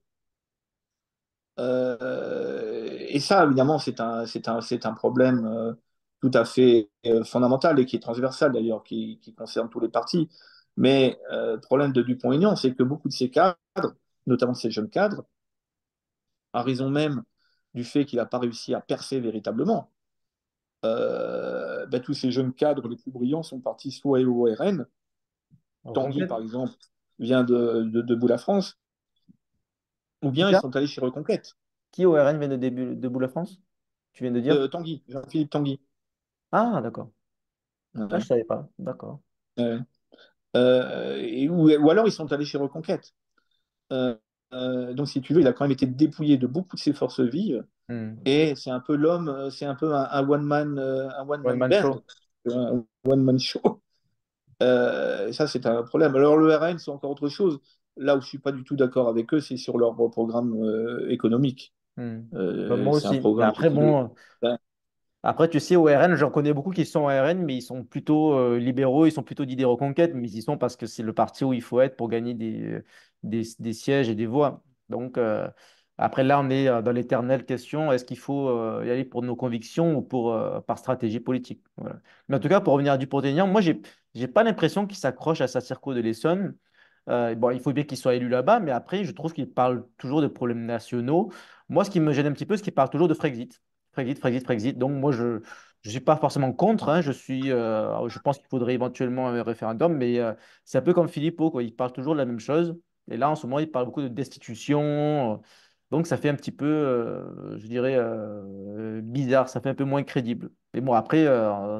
Et ça, évidemment, c'est un problème tout à fait fondamental et qui est transversal d'ailleurs, qui concerne tous les partis. Mais le problème de Dupont-Aignan, c'est que beaucoup de ces cadres, notamment ces jeunes cadres, à raison même du fait qu'il n'a pas réussi à percer véritablement, ben, tous ces jeunes cadres les plus brillants sont partis soit au RN, Tanguy Reconquête. par exemple vient de Boula-France, ou Qui bien ils ça? sont allés chez Reconquête. Qui au RN vient de début de Boule France? Tu viens de dire? Tanguy, Jean-Philippe Tanguy. Ah, d'accord. Ah, je Ouais. savais pas. D'accord. Ouais. Ou alors ils sont allés chez Reconquête. Euh, donc, si tu veux, il a quand même été dépouillé de beaucoup de ses forces vives. Hmm. Et c'est un peu l'homme, c'est un peu un one One man man band, show. un one man show. Ça, c'est un problème. Alors, le RN, c'est encore autre chose. Là où je suis pas du tout d'accord avec eux, c'est sur leur programme économique. Hmm. Bah, moi C'est un aussi. Mais programme après, qui est. bon. Après, tu sais, au RN, j'en connais beaucoup qui sont au RN, mais ils sont plutôt libéraux, ils sont plutôt d'idées reconquête, mais ils y sont parce que c'est le parti où il faut être pour gagner des sièges et des voix. Donc, après, là, on est dans l'éternelle question, est-ce qu'il faut y aller pour nos convictions ou par stratégie politique? Voilà. Mais en tout cas, pour revenir à Dupont-Aignan, moi, j'ai pas l'impression qu'il s'accroche à sa circo de l'Essonne. Bon, il faut bien qu'il soit élu là-bas, mais après, je trouve qu'il parle toujours de problèmes nationaux. Moi, ce qui me gêne un petit peu, c'est qu'il parle toujours de Frexit. Frexit, Frexit, Frexit. Donc, moi, je ne suis pas forcément contre. Hein. Je pense qu'il faudrait éventuellement un référendum, mais c'est un peu comme Philippot, quoi. Il parle toujours de la même chose. Et là, en ce moment, il parle beaucoup de destitution. Donc, ça fait un petit peu, je dirais, bizarre. Ça fait un peu moins crédible. Mais bon, après,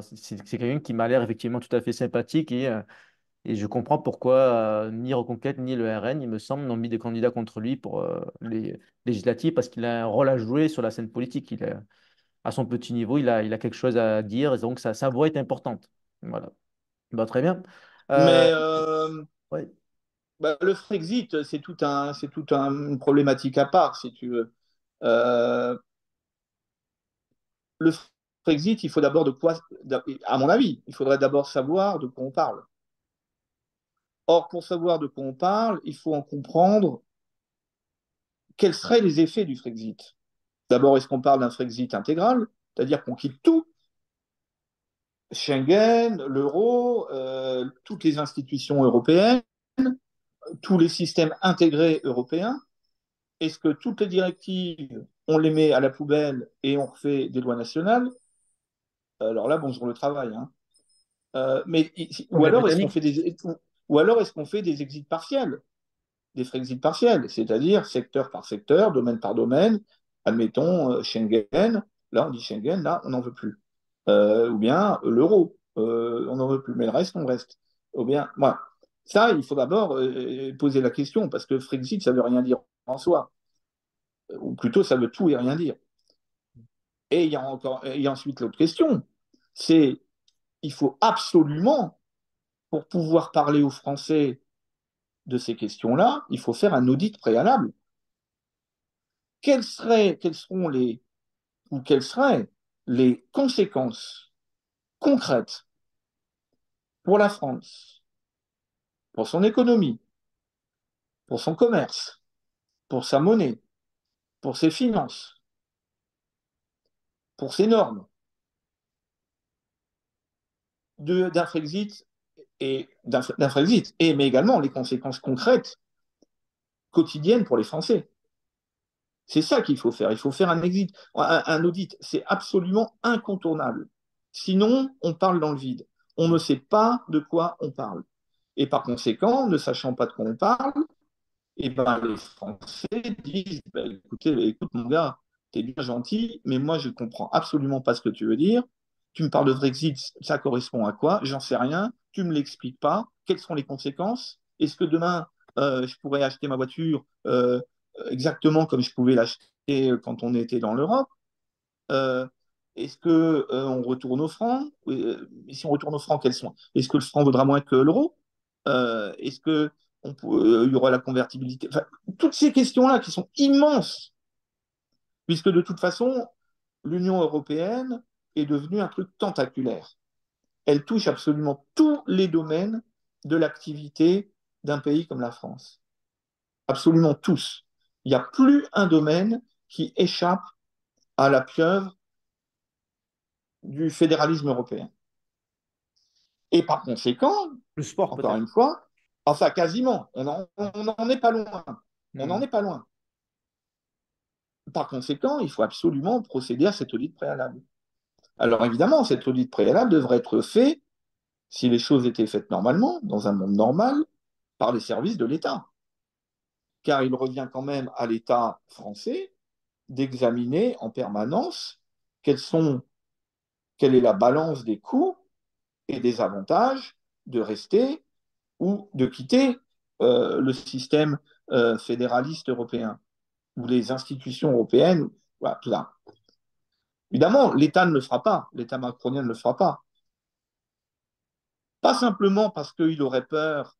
c'est quelqu'un qui m'a l'air effectivement tout à fait sympathique et je comprends pourquoi ni Reconquête ni le RN, il me semble, n'ont mis des candidats contre lui pour les législatives parce qu'il a un rôle à jouer sur la scène politique. À son petit niveau, il a quelque chose à dire et donc sa voix est importante. Voilà. Bah, très bien. Euh, Mais ouais. bah, le Frexit, une problématique à part, si tu veux. Euh, le Frexit, il faut d'abord à mon avis, il faudrait d'abord savoir de quoi on parle. Or, pour savoir de quoi on parle, il faut en comprendre quels seraient les effets du Frexit. D'abord, est-ce qu'on parle d'un Frexit intégral, c'est-à-dire qu'on quitte tout, Schengen, l'euro, toutes les institutions européennes, tous les systèmes intégrés européens? Est-ce que toutes les directives, on les met à la poubelle et on refait des lois nationales? Alors là, bonjour le travail. Hein. Comme les Britanniques. Ou alors est-ce qu'on fait des exits partiels, des Frexit partiels, c'est-à-dire secteur par secteur, domaine par domaine, admettons Schengen, là on dit Schengen, là on n'en veut plus. Ou bien l'euro, on n'en veut plus, mais le reste, on reste. Ou bien, voilà. Ça, il faut d'abord poser la question, parce que Frexit, ça ne veut rien dire en soi. Ou plutôt, ça veut tout et rien dire. Et il y a ensuite l'autre question, c'est il faut absolument, pour pouvoir parler aux Français de ces questions-là, il faut faire un audit préalable. Quelles seront ou quelles seraient les conséquences concrètes pour la France, pour son économie, pour son commerce, pour sa monnaie, pour ses finances, pour ses normes d'un Frexit d'un Frexit, mais également les conséquences concrètes quotidiennes pour les Français. C'est ça qu'il faut faire. Il faut faire un audit. C'est absolument incontournable. Sinon, on parle dans le vide. On ne sait pas de quoi on parle. Et par conséquent, ne sachant pas de quoi on parle, et ben, les Français disent écoute mon gars, t'es bien gentil, mais moi je ne comprends absolument pas ce que tu veux dire. Tu me parles de Brexit, ça correspond à quoi? J'en sais rien. Tu ne me l'expliques pas. Quelles sont les conséquences? Est-ce que demain, je pourrais acheter ma voiture exactement comme je pouvais l'acheter quand on était dans l'Europe? Euh, Est-ce que on retourne au franc? Et si on retourne au franc, quels sont? Est-ce que le franc vaudra moins que l'euro? Est-ce que il y aura la convertibilité? Enfin, toutes ces questions-là qui sont immenses, puisque de toute façon, l'Union européenne est devenue un truc tentaculaire. Elle touche absolument tous les domaines de l'activité d'un pays comme la France. Absolument tous. Il n'y a plus un domaine qui échappe à la pieuvre du fédéralisme européen. Et par conséquent, Le sport encore peut-être. une fois, enfin quasiment, on n'en est pas loin. On n'en Hmm. est pas loin. Par conséquent, il faut absolument procéder à cet audit préalable. Alors évidemment, cet audit préalable devrait être fait, si les choses étaient faites normalement, dans un monde normal, par les services de l'État. Car il revient quand même à l'État français d'examiner en permanence quelles sont, quelle est la balance des coûts et des avantages de rester ou de quitter le système fédéraliste européen ou les institutions européennes. Voilà, tout ça. Évidemment, l'État ne le fera pas, l'État macronien ne le fera pas. Pas simplement parce qu'il aurait peur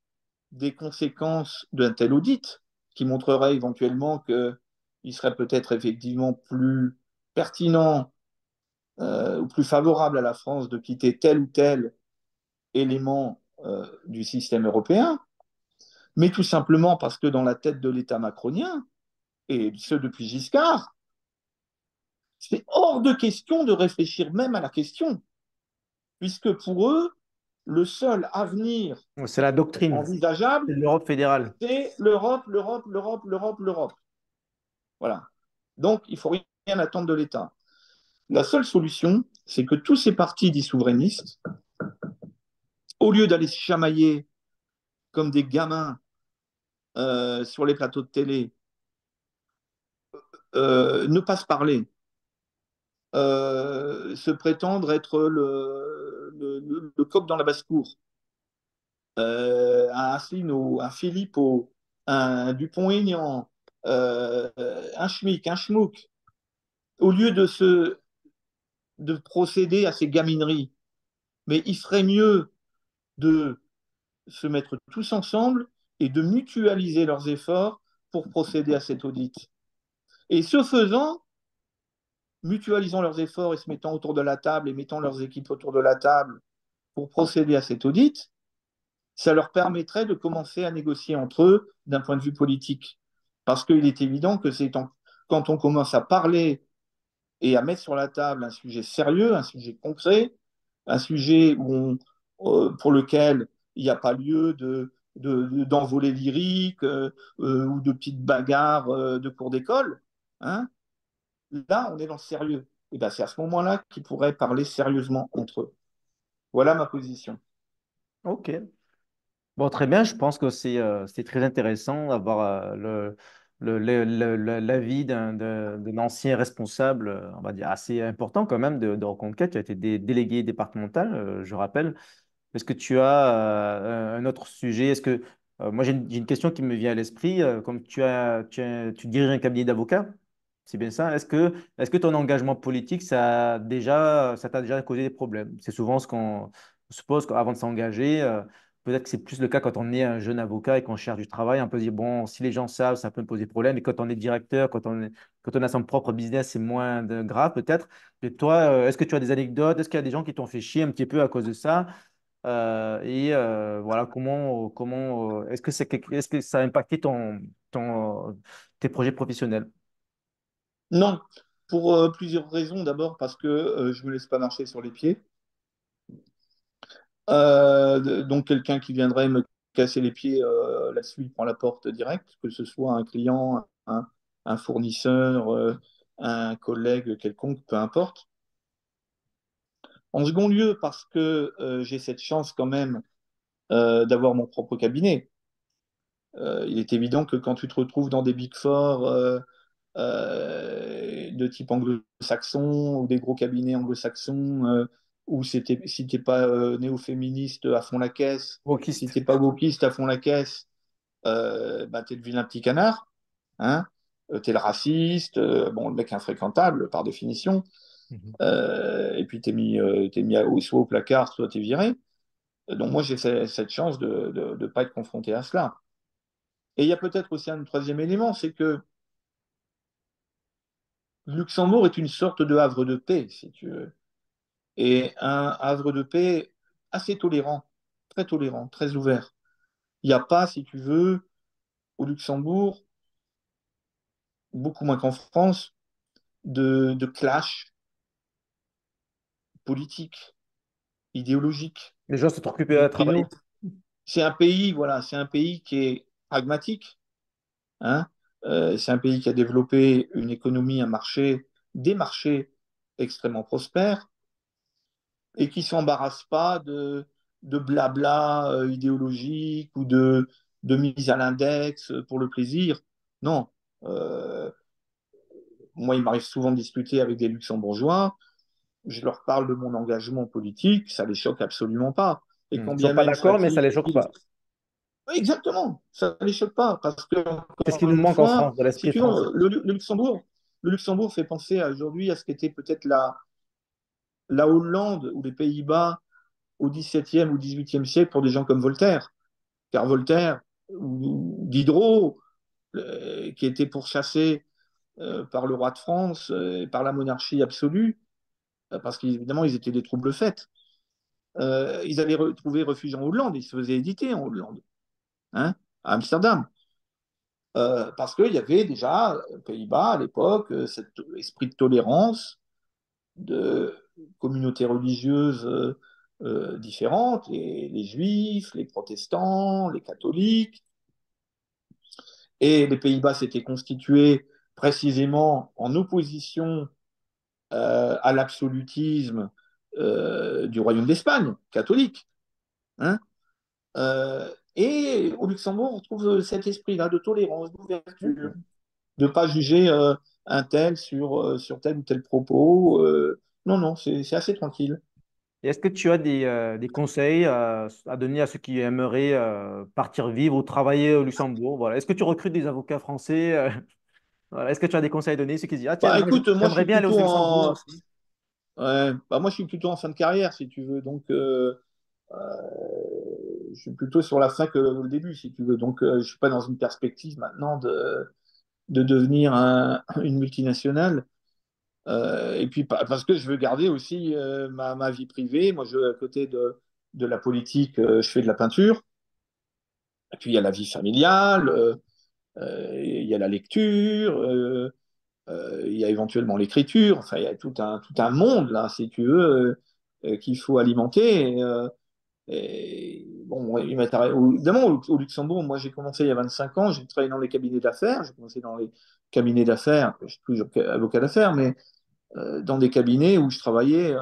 des conséquences d'un tel audit, qui montrerait éventuellement qu'il serait peut-être effectivement plus pertinent ou plus favorable à la France de quitter tel ou tel élément du système européen, mais tout simplement parce que dans la tête de l'État macronien, et ce depuis Giscard, c'est hors de question de réfléchir même à la question, puisque pour eux, le seul avenir C'est la doctrine. envisageable, C'est l'Europe fédérale. c'est l'Europe, l'Europe, l'Europe, l'Europe, l'Europe. Voilà. Donc, il ne faut rien attendre de l'État. La seule solution, c'est que tous ces partis dits souverainistes, au lieu d'aller se chamailler comme des gamins sur les plateaux de télé, ne pas se parler, se prétendre être le coq dans la basse-cour, un Asselineau, un Philippot, un Dupont-Aignan, un Schmick, un Schmouk, au lieu de procéder à ces gamineries. Mais il ferait mieux de se mettre tous ensemble et de mutualiser leurs efforts pour procéder à cet audit. Et ce faisant, mutualisant leurs efforts et se mettant autour de la table et mettant leurs équipes autour de la table pour procéder à cet audit, ça leur permettrait de commencer à négocier entre eux d'un point de vue politique. Parce qu'il est évident que quand on commence à parler et à mettre sur la table un sujet sérieux, un sujet concret, un sujet pour lequel il n'y a pas lieu d'envolée lyrique ou de petites bagarres de cours d'école, hein, là, on est dans le sérieux. Et ben, c'est à ce moment-là qu'ils pourraient parler sérieusement entre eux. Voilà ma position. Ok. Bon, très bien. Je pense que c'est très intéressant d'avoir l'avis d'un ancien responsable, on va dire assez important quand même, de Reconquête, qui a été délégué départemental, je rappelle. Est-ce que tu as un autre sujet? Moi j'ai une question qui me vient à l'esprit. Comme tu diriges un cabinet d'avocats, c'est bien ça. Est-ce que ton engagement politique, ça t'a déjà causé des problèmes? C'est souvent ce qu'on suppose avant de s'engager. Peut-être que c'est plus le cas quand on est un jeune avocat et qu'on cherche du travail. On peut se dire, bon, si les gens savent, ça peut me poser problème. Et quand on est directeur, quand on a son propre business, c'est moins grave peut-être. Et toi, est-ce que tu as des anecdotes? Est-ce qu'il y a des gens qui t'ont fait chier un petit peu à cause de ça? Voilà, est-ce que ça a impacté tes projets professionnels? Non, pour plusieurs raisons. D'abord parce que je ne me laisse pas marcher sur les pieds. Donc quelqu'un qui viendrait me casser les pieds là-dessus, il prend la porte direct, que ce soit un client, un fournisseur, un collègue quelconque, peu importe. En second lieu, parce que j'ai cette chance quand même d'avoir mon propre cabinet. Il est évident que quand tu te retrouves dans des Big Four de type anglo-saxon ou des gros cabinets anglo-saxons ou si t'es pas néo-féministe à fond la caisse, si Wokiste. t'es pas wokiste à fond la caisse, bah, t'es le vilain petit canard, hein. T'es le raciste, bon, le mec infréquentable par définition, Mhm. et puis t'es mis soit au placard, soit t'es viré. Donc moi j'ai cette chance de ne pas être confronté à cela. Et il y a peut-être aussi un troisième élément, c'est que Luxembourg est une sorte de havre de paix, si tu veux, et un havre de paix assez tolérant, très ouvert. Il n'y a pas, si tu veux, au Luxembourg, beaucoup moins qu'en France, de clash politique, idéologique, Les gens sont trop occupés à travailler. doctrinaux. C'est un pays, voilà, c'est un pays qui est pragmatique, hein. C'est un pays qui a développé une économie, un marché, des marchés extrêmement prospères et qui ne s'embarrasse pas de blabla idéologique ou de mise à l'index pour le plaisir. Non. Euh, Moi, il m'arrive souvent de discuter avec des luxembourgeois, je leur parle de mon engagement politique, ça les choque absolument pas. Et Mhm. quand Ils sont bien pas même d'accord, mais ça sera-t-il. les choque pas. Oui, exactement, ça ne les choque pas. Parce que, C'est ce encore qui nous une manque en fois, France, de si l'esprit tu veux, français. le Luxembourg fait penser aujourd'hui à ce qu'était peut-être la Hollande ou les Pays-Bas au XVIIe ou XVIIIe siècle pour des gens comme Voltaire. Car Voltaire ou Diderot, qui était pourchassé par le roi de France et par la monarchie absolue, parce qu'évidemment, ils étaient des troubles faits. Ils avaient trouvé refuge en Hollande, ils se faisaient éditer en Hollande, hein, à Amsterdam. Parce qu'il y avait déjà, aux Pays-Bas, à l'époque, cet esprit de tolérance de communautés religieuses différentes, les juifs, les protestants, les catholiques. Et les Pays-Bas s'étaient constitués précisément en opposition à l'absolutisme du royaume d'Espagne, catholique, hein. Et au Luxembourg, on retrouve cet esprit-là de tolérance, d'ouverture, Ok. de ne pas juger un tel sur tel ou tel propos. Non, non, c'est assez tranquille. Et est-ce que tu as des conseils à donner à ceux qui aimeraient partir vivre ou travailler au Luxembourg? Voilà. Est-ce que tu recrutes des avocats français? Voilà. Est-ce que tu as des conseils à donner à ceux qui se disent, ah tiens, Bah moi écoute, moi je j'aimerais suis bien aller au plutôt Luxembourg en, aussi. ouais, bah, moi je suis plutôt en fin de carrière, si tu veux. Donc je suis plutôt sur la fin que le début, si tu veux. Donc je suis pas dans une perspective maintenant de devenir une multinationale. Et puis parce que je veux garder aussi ma vie privée. Moi, à côté de la politique, je fais de la peinture. Et puis il y a la vie familiale, il y a la lecture, il y a éventuellement l'écriture. Enfin, il y a tout un monde là, si tu veux, qu'il faut alimenter. Et, bon, évidemment, au Luxembourg, moi j'ai commencé il y a 25 ans, j'ai travaillé dans les cabinets d'affaires. J'ai commencé dans les cabinets d'affaires, je suis toujours avocat d'affaires, mais dans des cabinets où je travaillais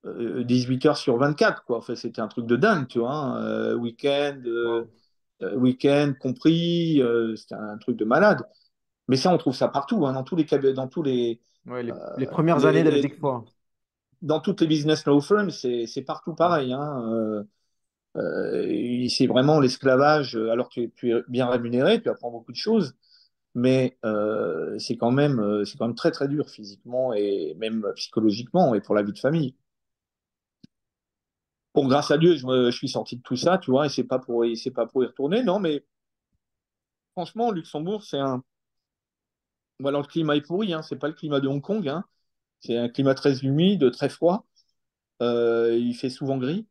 18 heures sur 24, quoi. Enfin, c'était un truc de dingue, tu vois, hein. Wow. Week-end compris, c'était un truc de malade. Mais ça, on trouve ça partout, hein, dans tous les cabinets, Ouais, les euh, premières années de la les- Big Four. dans toutes les business law firms, c'est partout Mm. pareil, hein. C'est vraiment l'esclavage. Alors tu es bien rémunéré, tu apprends beaucoup de choses, mais c'est quand même très très dur physiquement et même psychologiquement et pour la vie de famille. Bon, grâce à Dieu, je suis sorti de tout ça, tu vois, et c'est pas pour y retourner, non, mais franchement, Luxembourg, bon, alors le climat est pourri, hein, c'est pas le climat de Hong Kong, hein, c'est un climat très humide, très froid, il fait souvent gris,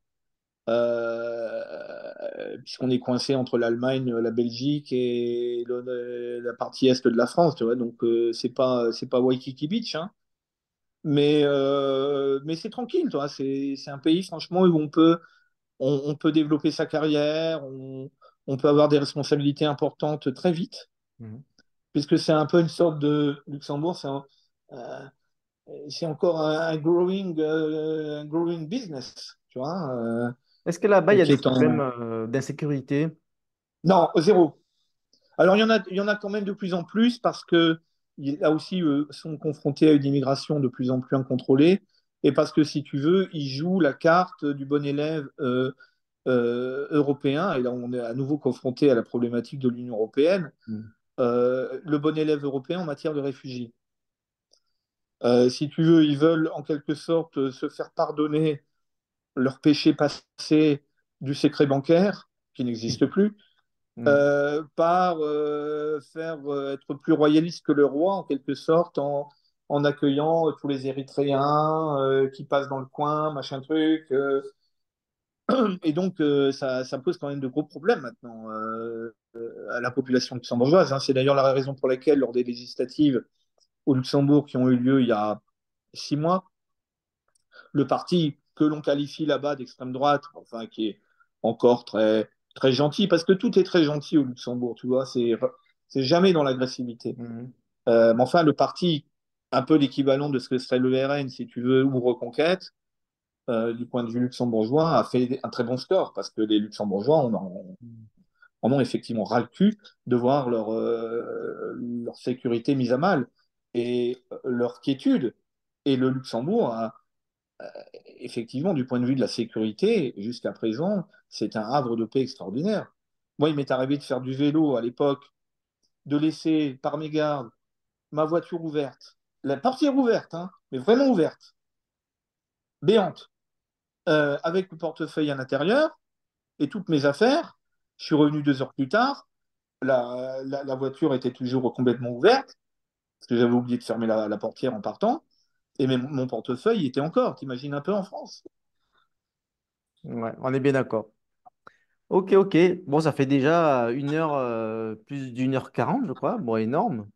puisqu'on est coincé entre l'Allemagne, la Belgique et la partie est de la France, tu vois, donc c'est pas Waikiki Beach, hein, mais c'est tranquille, tu vois, c'est un pays, franchement, où on peut développer sa carrière, on peut avoir des responsabilités importantes très vite, Mhm. puisque c'est un peu une sorte de Luxembourg, euh, c'est encore un growing business, tu vois, Est-ce que là-bas, il y a qui des est problèmes en... d'insécurité? Non, zéro. Alors, il y en a quand même de plus en plus parce que là aussi, sont confrontés à une immigration de plus en plus incontrôlée. et parce que, si tu veux, ils jouent la carte du bon élève européen, et là on est à nouveau confronté à la problématique de l'Union européenne, Mm. le bon élève européen en matière de réfugiés. Si tu veux, ils veulent en quelque sorte se faire pardonner leur péché passé du secret bancaire, qui n'existe plus, Mm. par faire être plus royaliste que le roi, en quelque sorte, en accueillant tous les Érythréens qui passent dans le coin, machin truc. Et donc, ça pose quand même de gros problèmes maintenant à la population luxembourgeoise, hein. C'est d'ailleurs la raison pour laquelle, lors des législatives au Luxembourg qui ont eu lieu il y a 6 mois, le parti que l'on qualifie là-bas d'extrême droite, enfin, qui est encore très, très gentil, parce que tout est très gentil au Luxembourg, tu vois, c'est jamais dans l'agressivité. Mm. Mais enfin, le parti, un peu l'équivalent de ce que serait le RN, si tu veux, ou Reconquête, du point de vue luxembourgeois, a fait un très bon score, parce que les Luxembourgeois en ont effectivement ras le cul de voir leur sécurité mise à mal et leur quiétude. Et le Luxembourg effectivement, du point de vue de la sécurité, jusqu'à présent, c'est un havre de paix extraordinaire. Moi, il m'est arrivé de faire du vélo à l'époque, de laisser par mégarde ma voiture ouverte, la portière ouverte, hein, mais vraiment ouverte, béante, avec le portefeuille à l'intérieur et toutes mes affaires. Je suis revenu 2 heures plus tard, la voiture était toujours complètement ouverte, parce que j'avais oublié de fermer la portière en partant, et mon portefeuille était encore, t'imagines un peu en France. Ouais, on est bien d'accord. Ok, ok. Bon, ça fait déjà une heure, plus d'1h40, je crois. Bon, énorme.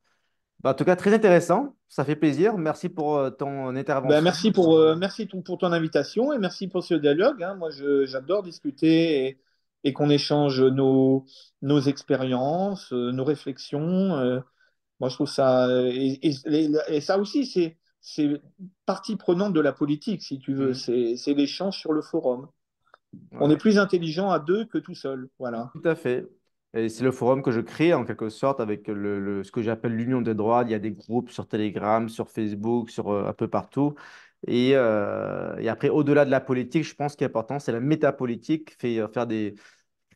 Bah, en tout cas, très intéressant. Ça fait plaisir. Merci pour ton Ben, intervention. merci pour ton invitation et merci pour ce dialogue, hein. Moi, j'adore discuter et qu'on échange nos expériences, nos réflexions. Moi, je trouve ça. Et ça aussi, c'est partie prenante de la politique, si tu veux. Mhm. C'est l'échange sur le forum. On est Voilà. plus intelligent à deux que tout seul. Voilà. Tout à fait. Et c'est le forum que je crée en quelque sorte avec ce que j'appelle l'union des droits. Il y a des groupes sur Telegram, sur Facebook, sur un peu partout. Et après, au-delà de la politique, je pense qu'il est important, c'est la métapolitique, créer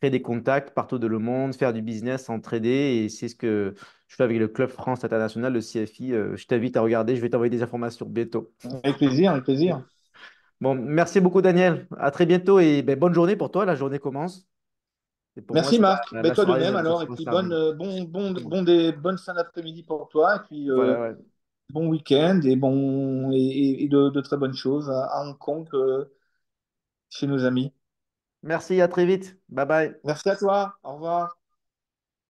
des contacts partout dans le monde, faire du business, s'entraider. Et c'est ce que je fais avec le Club France International, le CFI. Je t'invite à regarder, je vais t'envoyer des informations bientôt. Avec plaisir, avec plaisir. Bon, merci beaucoup, Daniel. À très bientôt et ben, bonne journée pour toi. La journée commence. Et pour moi, Merci c'est Marc. la Ben, toi de soirée même alors. Et se puis termine. bonne fin d'après-midi pour toi. Et puis Voilà, ouais. bon week-end et de très bonnes choses à Hong Kong chez nos amis. Merci, à très vite. Bye bye. Merci à toi. Au revoir.